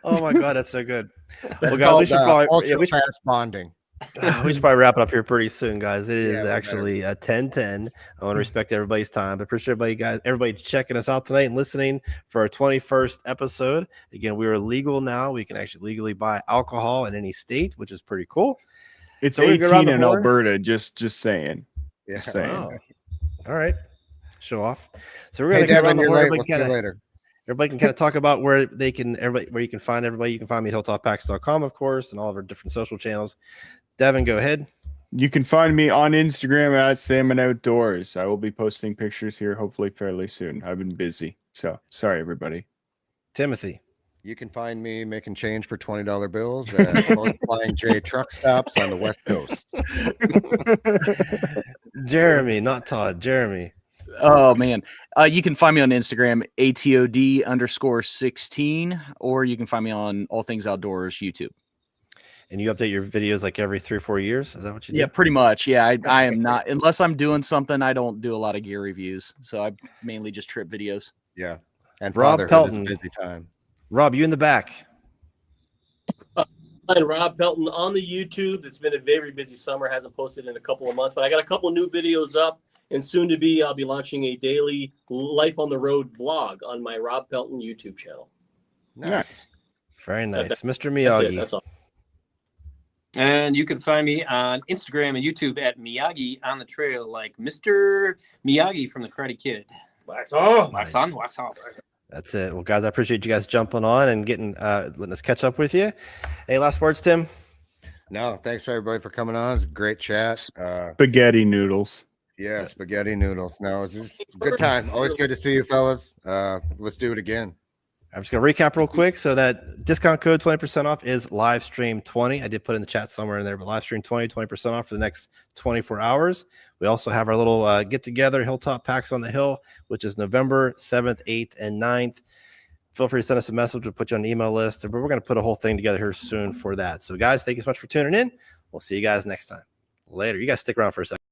S2: Oh my god, that's so good.
S4: That's
S2: guys, we should probably
S4: ultra-fast bonding.
S2: we should probably wrap it up here pretty soon, guys. It is
S4: Yeah,
S2: actually 10:10. I want to respect everybody's time. I appreciate everybody checking us out tonight and listening for our 21st episode. Again, we are legal now. We can actually legally buy alcohol in any state, which is pretty cool.
S3: It's
S2: So we go around
S3: 18
S2: the
S3: in
S2: board?
S3: Alberta. Just saying.
S4: Yeah.
S3: Just saying.
S2: Oh. All right. Show off. So we're
S4: Hey,
S2: gonna go
S4: Devin,
S2: around the
S4: you're
S2: horn.
S4: late. We'll see you later.
S2: Everybody can kind of talk about where you can find everybody. You can find me at hilltoppacks.com, of course, and all of our different social channels. Devin, go ahead.
S3: You can find me on Instagram at Salmon Outdoors. I will be posting pictures here hopefully fairly soon. I've been busy. So sorry, everybody.
S2: Timothy.
S4: You can find me making change for $20 bills at both Flying J truck stops on the West Coast.
S2: Jeremy, not Todd. Jeremy.
S7: Oh man. You can find me on Instagram, ATOD_16, or you can find me on All Things Outdoors YouTube.
S2: And you update your videos like every 3 or 4 years? Is that what you do?
S7: Yeah, pretty much. Yeah, I am not, unless I'm doing something, I don't do a lot of gear reviews. So I mainly just trip videos.
S4: Yeah. And
S2: Rob
S4: fatherhood is a
S2: Pelton.
S4: busy time.
S2: Rob, you in the back.
S5: And Rob Pelton on the YouTube. It's been a very busy summer. Hasn't posted in a couple of months, but I got a couple of new videos up. And soon to be, I'll be launching a daily life on the road vlog on my Rob Pelton YouTube channel.
S4: Nice.
S2: Very nice. Mr.
S5: That's
S2: Miyagi.
S5: it. That's all.
S1: And you can find me on Instagram and YouTube at Miyagi on the trail, like Mr. Miyagi from the Karate Kid. Wax on, wax on, wax off.
S2: That's it. Well, guys, I appreciate you guys jumping on and letting us catch up with you. Any last words, Tim?
S4: No, thanks for everybody for coming on. It's a great chat.
S3: Spaghetti noodles.
S4: Yeah, spaghetti noodles. No, it's just a good time. Always good to see you, fellas. Let's do it again.
S2: I'm just going to recap real quick. So that discount code 20% off is livestream20. I did put in the chat somewhere in there, but livestream20, 20% off for the next 24 hours. We also have our little get together, Hilltop Packs on the Hill, which is November 7th, 8th, and 9th. Feel free to send us a message. We'll put you on the email list. But we're going to put a whole thing together here soon for that. So, guys, thank you so much for tuning in. We'll see you guys next time. Later. You guys stick around for a second.